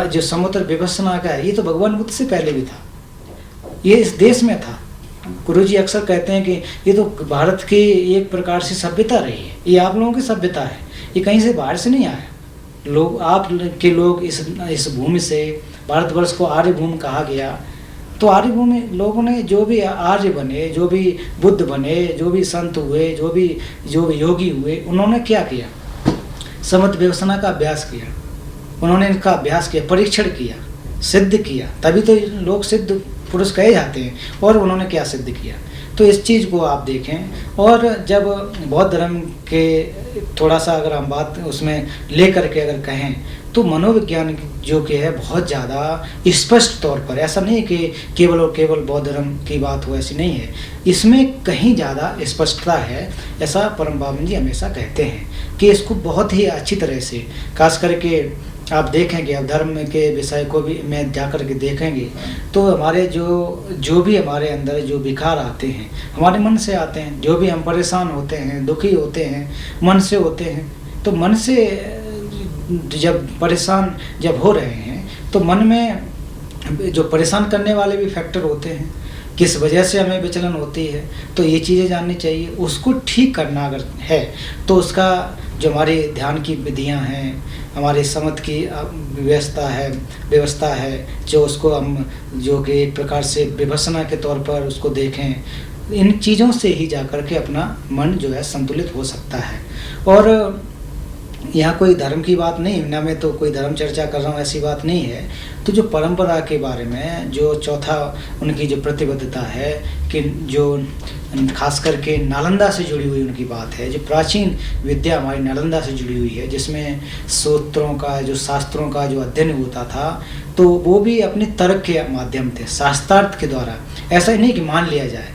S6: जो समुद्र विपश्यना का है, ये तो भगवान बुद्ध से पहले भी था, ये इस देश में था। गुरुजी अक्सर कहते हैं कि ये तो भारत की एक प्रकार से सभ्यता रही है, ये आप लोगों की सभ्यता है, ये कहीं से बाहर से नहीं आया। लोग आप के लोग इस भूमि से, भारतवर्ष को आर्य भूमि कहा गया, तो आर्य भूमि लोगों ने जो भी आर्य बने, जो भी बुद्ध बने, जो भी संत हुए, जो भी योगी हुए, उन्होंने क्या किया? समत विपश्यना का अभ्यास किया। उन्होंने इनका अभ्यास किया, परीक्षण किया, सिद्ध किया, तभी तो लोग सिद्ध पुरुष कहे जाते हैं। और उन्होंने क्या सिद्ध किया? तो इस चीज़ को आप देखें। और जब बौद्ध धर्म के थोड़ा सा अगर हम बात उसमें लेकर के अगर कहें तो मनोविज्ञान जो कि है बहुत ज़्यादा स्पष्ट तौर पर, ऐसा नहीं कि केवल और केवल बौद्ध धर्म की बात हो, ऐसी नहीं है, इसमें कहीं ज़्यादा स्पष्टता है। ऐसा परम पावन जी हमेशा कहते हैं कि इसको बहुत ही अच्छी तरह से, खास करके आप देखेंगे, अब धर्म के विषय को भी मैं जाकर के देखेंगे तो हमारे जो भी हमारे अंदर जो विकार आते हैं हमारे मन से आते हैं। जो भी हम परेशान होते हैं, दुखी होते हैं, मन से होते हैं। तो मन से जब परेशान जब हो रहे हैं तो मन में जो परेशान करने वाले भी फैक्टर होते हैं, किस वजह से हमें विचलन होती है, तो ये चीज़ें जाननी चाहिए। उसको ठीक करना अगर है तो उसका जो हमारे ध्यान की विधियां हैं, हमारे समत की व्यवस्था है, जो उसको हम जो कि एक प्रकार से विपश्यना के तौर पर उसको देखें, इन चीज़ों से ही जाकर के अपना मन जो है संतुलित हो सकता है। और यहाँ कोई धर्म की बात नहीं, ना मैं तो कोई धर्म चर्चा कर रहा हूँ, ऐसी बात नहीं है। तो जो परंपरा के बारे में जो चौथा उनकी जो प्रतिबद्धता है कि जो खास करके नालंदा से जुड़ी हुई उनकी बात है, जो प्राचीन विद्या हमारी नालंदा से जुड़ी हुई है, जिसमें सूत्रों का, जो शास्त्रों का जो अध्ययन होता था, तो वो भी अपने तर्क के माध्यम से, शास्त्रार्थ के द्वारा, ऐसा ही नहीं कि मान लिया जाए।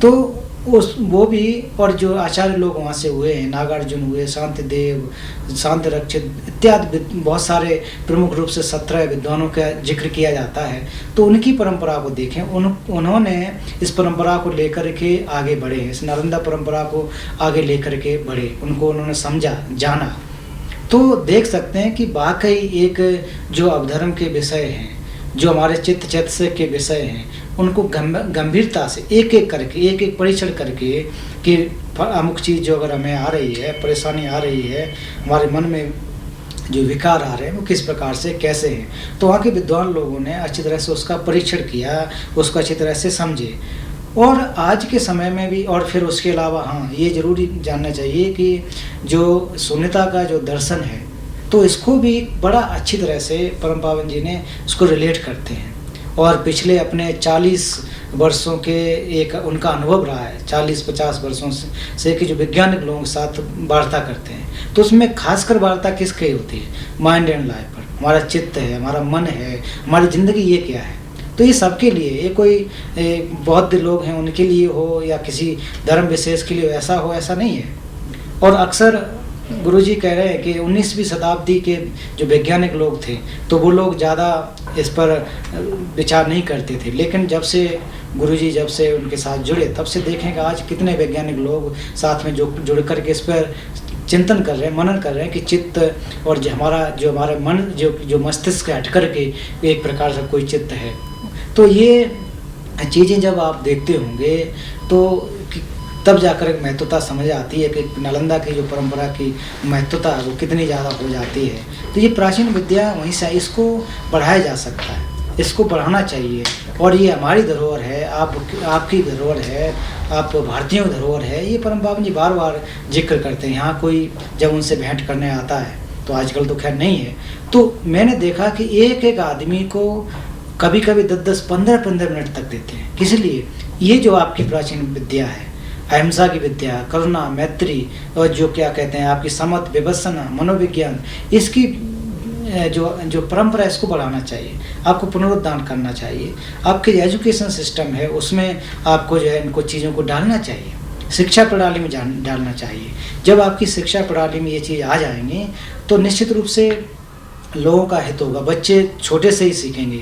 S6: तो वो भी, और जो आचार्य लोग वहाँ से हुए हैं, नागार्जुन हुए, शांतिदेव, शांति रक्षित इत्यादि बहुत सारे प्रमुख रूप से 17 विद्वानों का जिक्र किया जाता है। तो उनकी परंपरा को देखें, उन्होंने इस परंपरा को लेकर के आगे बढ़े, इस नालंदा परंपरा को आगे लेकर के बढ़े, उनको उन्होंने समझा, जाना। तो देख सकते हैं कि वाकई एक जो अवधर्म के विषय हैं, जो हमारे चित्त चैतस्य के विषय हैं, उनको गंभीरता से एक एक करके, एक एक परीक्षण करके कि अमुक चीज़ जो अगर हमें आ रही है, परेशानी आ रही है, हमारे मन में जो विकार आ रहे हैं वो किस प्रकार से, कैसे हैं, तो वहाँ के विद्वान लोगों ने अच्छी तरह से उसका परीक्षण किया, उसको अच्छी तरह से समझे। और आज के समय में भी, और फिर उसके अलावा हाँ ये ज़रूरी जानना चाहिए कि जो शून्यता का जो दर्शन है, तो इसको भी बड़ा अच्छी तरह से परम पावन जी ने उसको रिलेट करते हैं। और पिछले अपने 40 वर्षों के एक उनका अनुभव रहा है, 40-50 वर्षों से कि जो वैज्ञानिक लोगों के साथ वार्ता करते हैं, तो उसमें खासकर वार्ता किसकी होती है? माइंड एंड लाइफ पर। हमारा चित्त है, हमारा मन है, हमारी ज़िंदगी ये क्या है। तो ये सबके लिए, ये कोई बौद्ध लोग हैं उनके लिए हो या किसी धर्म विशेष के लिए ऐसा हो, ऐसा नहीं है। और अक्सर गुरुजी कह रहे हैं कि 19वीं शताब्दी के जो वैज्ञानिक लोग थे तो वो लोग ज़्यादा इस पर विचार नहीं करते थे, लेकिन जब से गुरुजी जब से उनके साथ जुड़े तब से देखें कि आज कितने वैज्ञानिक लोग साथ में जुड़ कर के इस पर चिंतन कर रहे हैं, मनन कर रहे हैं कि चित्त और जो हमारा मन जो मस्तिष्क हट कर के एक प्रकार से कोई चित्त है। तो ये चीज़ें जब आप देखते होंगे तो तब जाकर एक महत्वता समझ आती है कि नालंदा की जो परंपरा की महत्वता है वो कितनी ज़्यादा हो जाती है। तो ये प्राचीन विद्या वहीं से इसको बढ़ाया जा सकता है, इसको बढ़ाना चाहिए। और ये हमारी धरोहर है, आपकी धरोहर है, आप भारतीयों की धरोहर है। ये परम पावन जी बार बार जिक्र करते हैं। यहाँ कोई जब उनसे भेंट करने आता है तो आजकल तो खैर नहीं है, तो मैंने देखा कि एक एक आदमी को कभी कभी 10-10, 15-15 मिनट तक देते हैं। किस लिए? ये जो आपकी प्राचीन विद्या है, अहिंसा की विद्या, करुणा, मैत्री और जो क्या कहते हैं आपकी समत, विपस्सना, मनोविज्ञान, इसकी जो परंपरा इसको बढ़ाना चाहिए, आपको पुनरुद्धार करना चाहिए। आपके एजुकेशन सिस्टम है उसमें आपको जो है इनको चीज़ों को डालना चाहिए, शिक्षा प्रणाली में डालना चाहिए। जब आपकी शिक्षा प्रणाली में ये चीज़ आ जाएंगी तो निश्चित रूप से लोगों का हित होगा। बच्चे छोटे से ही सीखेंगे,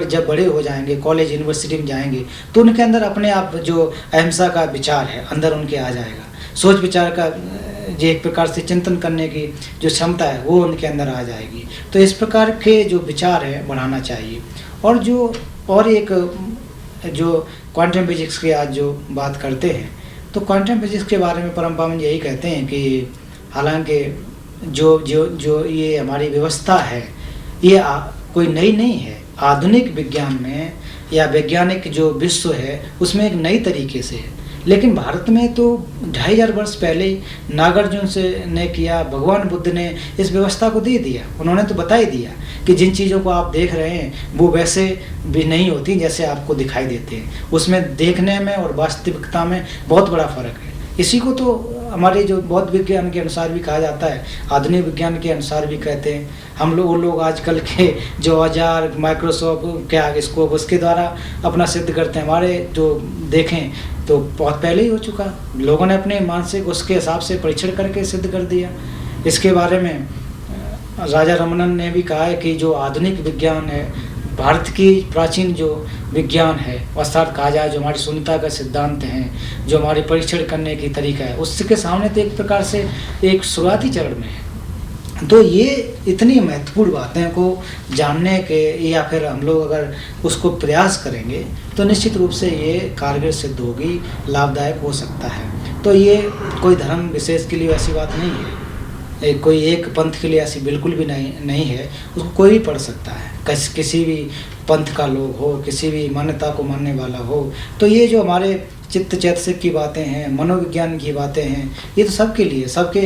S6: जब बड़े हो जाएंगे, कॉलेज यूनिवर्सिटी में जाएंगे तो उनके अंदर अपने आप जो अहिंसा का विचार है अंदर उनके आ जाएगा। सोच विचार का जो एक प्रकार से चिंतन करने की जो क्षमता है वो उनके अंदर आ जाएगी। तो इस प्रकार के जो विचार है बढ़ाना चाहिए। और एक जो क्वांटम फिजिक्स की आज जो बात करते हैं तो क्वांटम फिजिक्स के बारे में परम पावन यही कहते हैं कि हालांकि जो ये हमारी व्यवस्था है ये कोई नई नहीं है। आधुनिक विज्ञान में या वैज्ञानिक जो विश्व है उसमें एक नई तरीके से है, लेकिन भारत में तो 2500 वर्ष पहले नागार्जुन ने किया, भगवान बुद्ध ने इस व्यवस्था को दे दिया। उन्होंने तो बता ही दिया कि जिन चीज़ों को आप देख रहे हैं वो वैसे भी नहीं होती जैसे आपको दिखाई देते हैं। उसमें देखने में और वास्तविकता में बहुत बड़ा फर्क है। इसी को तो हमारे जो बौद्ध विज्ञान के अनुसार भी कहा जाता है, आधुनिक विज्ञान के अनुसार भी कहते हैं। हम लोग वो लोग आजकल के जो औजार माइक्रोसॉफ्ट क्या इसको उसके द्वारा अपना सिद्ध करते हैं। हमारे जो देखें तो बहुत पहले ही हो चुका, लोगों ने अपने मानसिक उसके हिसाब से परीक्षण करके सिद्ध कर दिया। इसके बारे में राजा रमनन ने भी कहा है कि जो आधुनिक विज्ञान है, भारत की प्राचीन जो विज्ञान है अर्थात कहा जाए जो हमारी शून्यता का सिद्धांत हैं, जो हमारे परीक्षण करने की तरीका है, उसके सामने तो एक प्रकार से एक शुरुआती चरण में है। तो ये इतनी महत्वपूर्ण बातें को जानने के या फिर हम लोग अगर उसको प्रयास करेंगे तो निश्चित रूप से ये कारगर सिद्ध होगी, लाभदायक हो सकता है। तो ये कोई धर्म विशेष के लिए ऐसी बात नहीं है, कोई एक पंथ के लिए ऐसी बिल्कुल भी नहीं है। उसको कोई भी पढ़ सकता है, किसी भी पंथ का लोग हो, किसी भी मान्यता को मानने वाला हो। तो ये जो हमारे चित्त चैतसिक की बातें हैं, मनोविज्ञान की बातें हैं, ये तो सबके लिए, सबके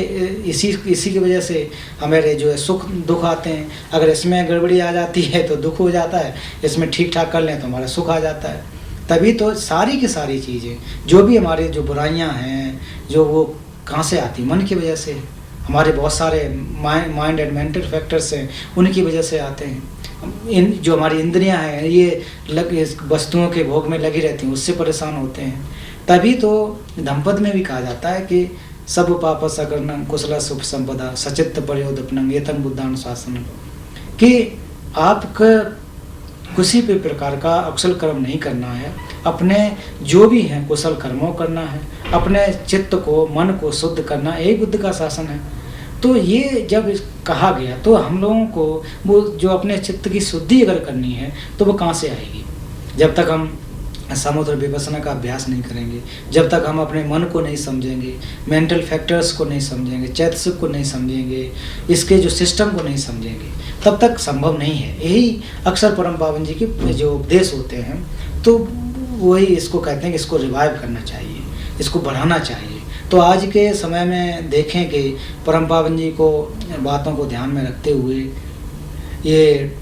S6: इसी की वजह से हमारे जो है सुख दुख आते हैं। अगर इसमें गड़बड़ी आ जाती है तो दुख हो जाता है, इसमें ठीक ठाक कर लें तो हमारा सुख आ जाता है। तभी तो सारी की सारी चीज़ें जो भी हमारे जो बुराइयां हैं जो वो कहाँ से आती, मन की वजह से। हमारे बहुत सारे माइंड एंड मेंटल फैक्टर्स हैं, उनकी वजह से आते हैं। जो हमारी इंद्रियां हैं ये वस्तुओं के भोग में लगी रहती हैं, उससे परेशान होते हैं। तभी तो धम्पद में भी कहा जाता है कि सब पाप सकर्णम कुशल सुख संपदा सचित्त प्रयोदपनम एतम बुद्धानुशासनम, कि आपका किसी भी प्रकार का अकुशल कर्म नहीं करना है, अपने जो भी हैं कुशल कर्मों करना है, अपने चित्त को मन को शुद्ध करना, यही बुद्ध का शासन है। तो ये जब कहा गया तो हम लोगों को वो जो अपने चित्त की शुद्धि अगर करनी है तो वो कहाँ से आएगी? जब तक हम समुद्र विपස්සना का अभ्यास नहीं करेंगे, जब तक हम अपने मन को नहीं समझेंगे, मेंटल फैक्टर्स को नहीं समझेंगे, चैतसिक को नहीं समझेंगे, इसके जो सिस्टम को नहीं समझेंगे, तब तक संभव नहीं है। यही अक्सर परम पावन जी के जो उपदेश होते हैं तो वही इसको कहते हैं कि इसको रिवाइव करना चाहिए, इसको बढ़ाना चाहिए। तो आज के समय में देखें कि परम पावन जी को बातों को ध्यान में रखते हुए ये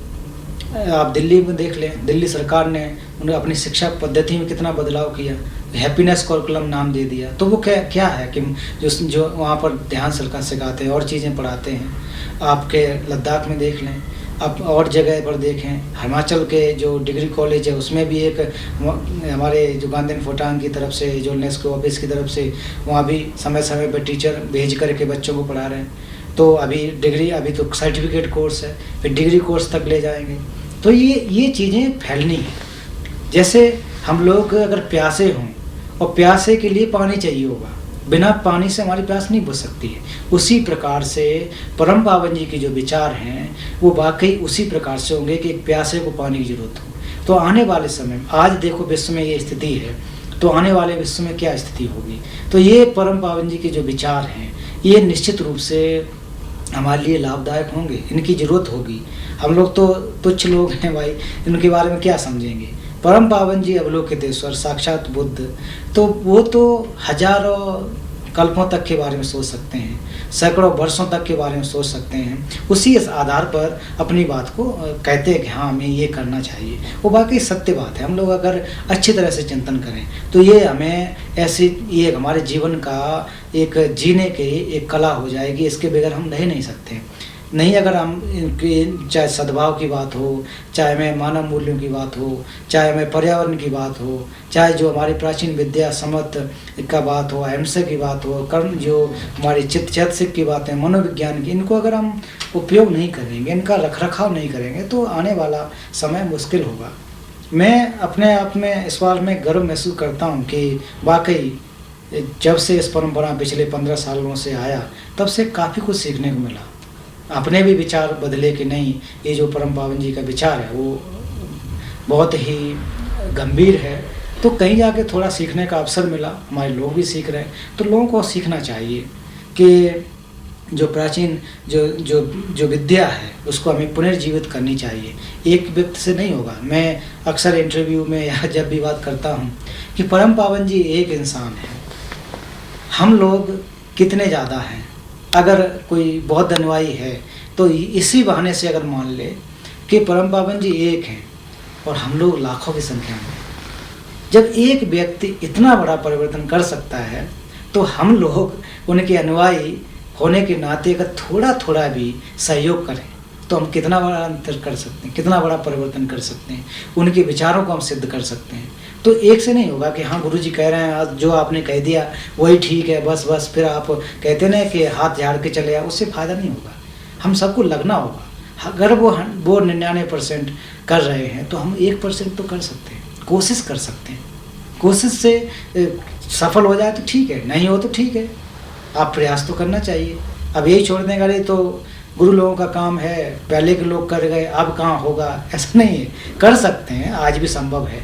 S6: आप दिल्ली में देख लें, दिल्ली सरकार ने उन्हें अपनी शिक्षा पद्धति में कितना बदलाव किया, हैप्पीनेस करिकुलम नाम दे दिया। तो वो क्या है कि जो वहाँ पर ध्यान सरकार सिखाते हैं और चीज़ें पढ़ाते हैं। आपके लद्दाख में देख लें, अब और जगह पर देखें, हिमाचल के जो डिग्री कॉलेज है उसमें भी एक हमारे जो गांधीन फोटांग की तरफ से, जो यूनेस्को ऑफिस की तरफ से, वहाँ भी समय समय पर टीचर भेज करके बच्चों को पढ़ा रहे हैं। तो अभी डिग्री, अभी तो सर्टिफिकेट कोर्स है, फिर डिग्री कोर्स तक ले जाएंगे। तो ये चीज़ें फैलनी है। जैसे हम लोग अगर प्यासे हों और प्यासे के लिए पानी चाहिए होगा, बिना पानी से हमारी प्यास नहीं बुझ सकती है। उसी प्रकार से परम पावन जी के जो विचार हैं वो वाकई उसी प्रकार से होंगे कि एक प्यासे को पानी की जरूरत हो। तो आने वाले समय में, आज देखो विश्व में ये स्थिति है, तो आने वाले विश्व में क्या स्थिति होगी। तो ये परम पावन जी के जो विचार हैं ये निश्चित रूप से हमारे लिए लाभदायक होंगे, इनकी ज़रूरत होगी। हम लोग तो तुच्छ लोग हैं भाई, इनके बारे में क्या समझेंगे। परम पावन जी अवलोकितेश्वर साक्षात बुद्ध, तो वो तो हजारों कल्पों तक के बारे में सोच सकते हैं, सैकड़ों वर्षों तक के बारे में सोच सकते हैं। उसी आधार पर अपनी बात को कहते हैं कि हाँ हमें ये करना चाहिए। वो वाकई सत्य बात है। हम लोग अगर अच्छी तरह से चिंतन करें तो ये हमें ऐसी, ये हमारे जीवन का एक जीने की एक कला हो जाएगी। इसके बगैर हम रह नहीं सकते। नहीं, अगर हम चाहे सद्भाव की बात हो, चाहे में मानव मूल्यों की बात हो, चाहे में पर्यावरण की बात हो, चाहे जो हमारी प्राचीन विद्या समत का बात हो, अहिंसा की बात हो, कर्म जो हमारी चैतसिक की बात है, मनोविज्ञान की, इनको अगर हम उपयोग नहीं करेंगे, इनका रखरखाव नहीं करेंगे तो आने वाला समय मुश्किल होगा। मैं अपने आप में इस बात में गर्व महसूस करता हूँ कि वाकई जब से इस परंपरा पिछले 15 सालों से आया तब से काफ़ी कुछ सीखने को मिला। अपने भी विचार बदले कि नहीं, ये जो परम पावन जी का विचार है वो बहुत ही गंभीर है। तो कहीं जाके थोड़ा सीखने का अवसर मिला, हमारे लोग भी सीख रहे हैं। तो लोगों को सीखना चाहिए कि जो प्राचीन जो विद्या है उसको हमें पुनर्जीवित करनी चाहिए। एक व्यक्ति से नहीं होगा। मैं अक्सर इंटरव्यू में या जब भी बात करता हूँ कि परम पावन जी एक इंसान है, हम लोग कितने ज़्यादा हैं। अगर कोई बहुत धनवाई है तो इसी बहाने से अगर मान ले कि परम पावन जी एक हैं और हम लोग लाखों की संख्या में, जब एक व्यक्ति इतना बड़ा परिवर्तन कर सकता है तो हम लोग उनके अनुयायी होने के नाते अगर थोड़ा थोड़ा भी सहयोग करें तो हम कितना बड़ा अंतर कर सकते हैं, कितना बड़ा परिवर्तन कर सकते हैं, उनके विचारों को हम सिद्ध कर सकते हैं। तो एक से नहीं होगा कि हाँ गुरुजी कह रहे हैं, आज जो आपने कह दिया वही ठीक है, बस फिर आप कहते ना कि हाथ झाड़ के चले आओ, उससे फ़ायदा नहीं होगा। हम सबको लगना होगा। अगर वो 99% कर रहे हैं तो हम 1% तो कर सकते हैं, कोशिश कर सकते हैं। कोशिश से सफल हो जाए तो ठीक है, नहीं हो तो ठीक है, आप प्रयास तो करना चाहिए। अब यही छोड़ देंगे अरे तो गुरु लोगों का काम है, पहले के लोग कर गए अब कहाँ होगा, ऐसा नहीं है। कर सकते हैं, आज भी संभव है।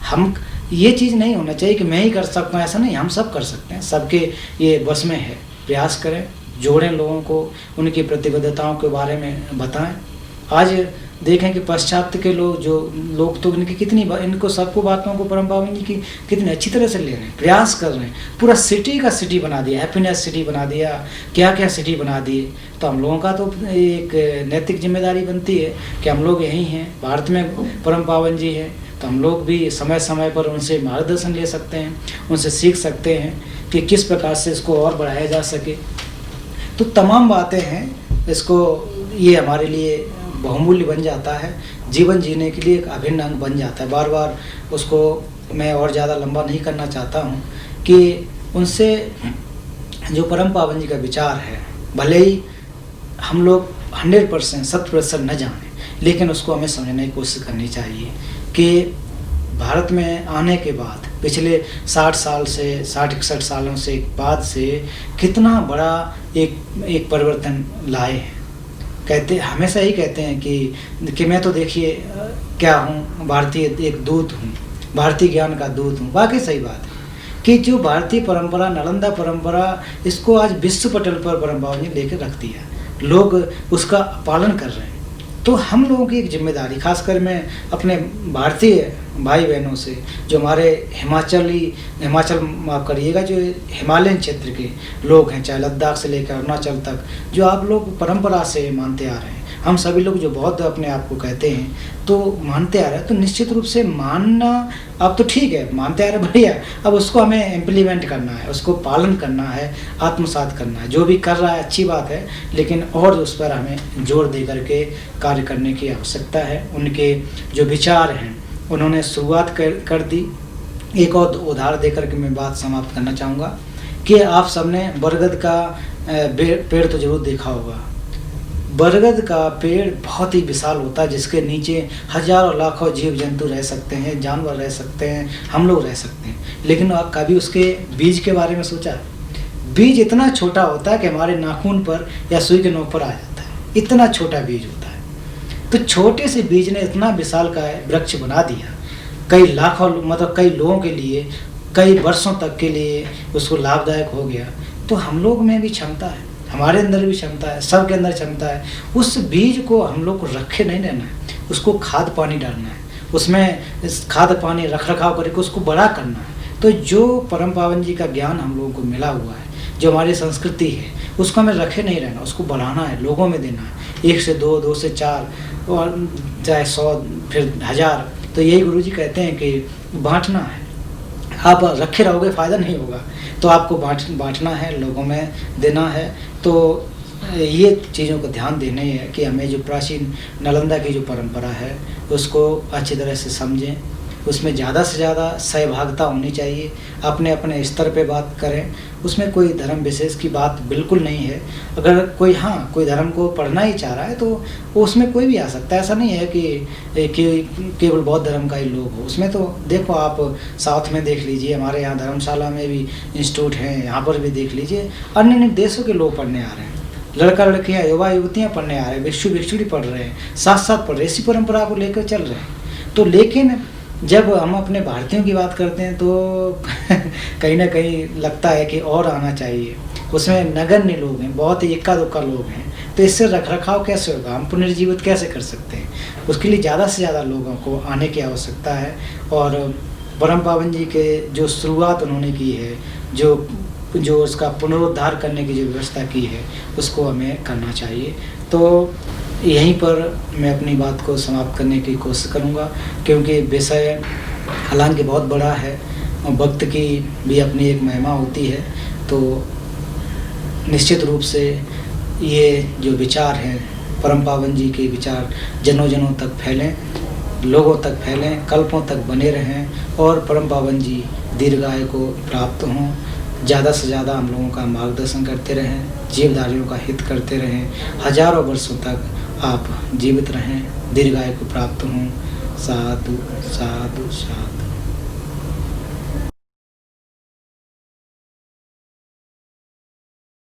S6: हम ये चीज़ नहीं होना चाहिए कि मैं ही कर सकता हूँ, ऐसा नहीं, हम सब कर सकते हैं। सबके ये बस में है। प्रयास करें, जोड़ें लोगों को, उनकी प्रतिबद्धताओं के बारे में बताएं। आज देखें कि पाश्चात्य के लोग तो इनको सबको बातों को परम पावन जी की कितनी अच्छी तरह से ले रहे हैं, प्रयास कर रहे हैं। पूरा सिटी का सिटी बना दिया, हैप्पीनेस सिटी बना दिया, क्या क्या सिटी बना दिए। तो हम लोगों का तो एक नैतिक जिम्मेदारी बनती है कि हम लोग यहीं हैं, भारत में परम पावन जी हैं, तो हम लोग भी समय समय पर उनसे मार्गदर्शन ले सकते हैं, उनसे सीख सकते हैं कि किस प्रकार से इसको और बढ़ाया जा सके। तो तमाम बातें हैं, इसको ये हमारे लिए बहुमूल्य बन जाता है, जीवन जीने के लिए एक अभिन्न अंग बन जाता है। बार बार उसको मैं और ज़्यादा लंबा नहीं करना चाहता हूँ कि उनसे जो परम पावन जी का विचार है, भले ही हम लोग 100% 100% न जाने, लेकिन उसको हमें समझने की कोशिश करनी चाहिए कि भारत में आने के बाद पिछले 60 साल से 60-61 सालों से बाद से कितना बड़ा एक परिवर्तन लाए हैं। कहते हमेशा ही कहते हैं कि मैं तो देखिए क्या हूँ, भारतीय एक दूत हूँ, भारतीय ज्ञान का दूत हूँ। वाकई सही बात है कि जो भारतीय परंपरा, नालंदा परंपरा, इसको आज विश्व पटल पर परम पावन जी लेकर रख दिया, लोग उसका पालन कर रहे हैं। तो हम लोगों की एक जिम्मेदारी, खासकर मैं अपने भारतीय भाई बहनों से, जो हमारे हिमाचल माफ़ करिएगा, जो हिमालयन क्षेत्र के लोग हैं, चाहे लद्दाख से लेकर अरुणाचल तक, जो आप लोग परंपरा से मानते आ रहे हैं, हम सभी लोग जो बौद्ध अपने आप को कहते हैं तो मानते आ रहे हैं, तो निश्चित रूप से मानना अब तो ठीक है, मानते आ रहे बढ़िया, अब उसको हमें इम्प्लीमेंट करना है, उसको पालन करना है, आत्मसात करना है। जो भी कर रहा है अच्छी बात है, लेकिन और उस पर हमें जोर दे करके कार्य करने की आवश्यकता है। उनके जो विचार हैं उन्होंने शुरुआत कर दी। एक और उदाहरण देकर के मैं बात समाप्त करना चाहूँगा कि आप सबने बरगद का पेड़ तो जरूर देखा होगा। बरगद का पेड़ बहुत ही विशाल होता है, जिसके नीचे हजारों लाखों जीव जंतु रह सकते हैं, जानवर रह सकते हैं, हम लोग रह सकते हैं। लेकिन आप कभी उसके बीज के बारे में सोचा? बीज इतना छोटा होता है कि हमारे नाखून पर या सुई के नोक पर आ जाता है, इतना छोटा बीज होता है। तो छोटे से बीज ने इतना विशाल का वृक्ष बना दिया, कई लाखों मतलब कई लोगों के लिए कई वर्षों तक के लिए उसको लाभदायक हो गया। तो हम लोग में भी क्षमता है, हमारे अंदर भी क्षमता है, सबके अंदर क्षमता है। उस बीज को हम लोग को रखे नहीं रहना है, उसको खाद पानी डालना है, उसमें खाद पानी रख रखाव करके उसको बड़ा करना है। तो जो परम पावन जी का ज्ञान हम लोगों को मिला हुआ है, जो हमारी संस्कृति है, उसको हमें रखे नहीं रहना, उसको बढ़ाना है, लोगों में देना है, 1 से 2, 2 से 4 और चाहे 100 फिर 1000। तो यही गुरु जी कहते हैं कि बांटना है। आप रखे रहोगे फ़ायदा नहीं होगा, तो आपको बांटना है, लोगों में देना है। तो ये चीज़ों को ध्यान देना ही है कि हमें जो प्राचीन नालंदा की जो परंपरा है उसको अच्छी तरह से समझें, उसमें ज़्यादा से ज़्यादा सहभागिता होनी चाहिए, अपने अपने स्तर पे बात करें। उसमें कोई धर्म विशेष की बात बिल्कुल नहीं है। अगर कोई कोई धर्म को पढ़ना ही चाह रहा है तो उसमें कोई भी आ सकता है। ऐसा नहीं है कि केवल बौद्ध धर्म का ही लोग हो। उसमें तो देखो, आप साउथ में देख लीजिए, हमारे यहाँ धर्मशाला में भी इंस्टीट्यूट हैं, यहाँ पर भी देख लीजिए, अन्य अन्य देशों के लोग पढ़ने आ रहे हैं, लड़का लड़कियाँ युवा युवतियाँ पढ़ने आ रहे हैं, भिक्षु भिक्षुणी पढ़ रहे हैं, साथ साथ पढ़ रहे, इसी परंपरा को लेकर चल रहे हैं। तो लेकिन जब हम अपने भारतीयों की बात करते हैं तो कहीं ना कहीं लगता है कि और आना चाहिए। उसमें नगण्य लोग हैं, बहुत ही इक्का दुक्का लोग हैं, तो इससे रख रखाव कैसे होगा, हम पुनर्जीवित कैसे कर सकते हैं? उसके लिए ज़्यादा से ज़्यादा लोगों को आने की आवश्यकता है। और परम पावन जी के जो शुरुआत उन्होंने की है, जो उसका पुनरुद्धार करने की जो व्यवस्था की है, उसको हमें करना चाहिए। तो यहीं पर मैं अपनी बात को समाप्त करने की कोशिश करूंगा, क्योंकि विषय हालांकि बहुत बड़ा है और वक्त की भी अपनी एक महिमा होती है। तो निश्चित रूप से ये जो विचार हैं, परम पावन जी के विचार जनों जनों तक फैलें, लोगों तक फैलें, कल्पों तक बने रहें और परम पावन जी दीर्घायु को प्राप्त हों। ज़्यादा से ज़्यादा हम लोगों का मार्गदर्शन करते रहें, जीवधारियों का हित करते रहें, हजारों वर्षों तक आप जीवित रहें, दीर्घायु को प्राप्त हों। साधु साधु साधु।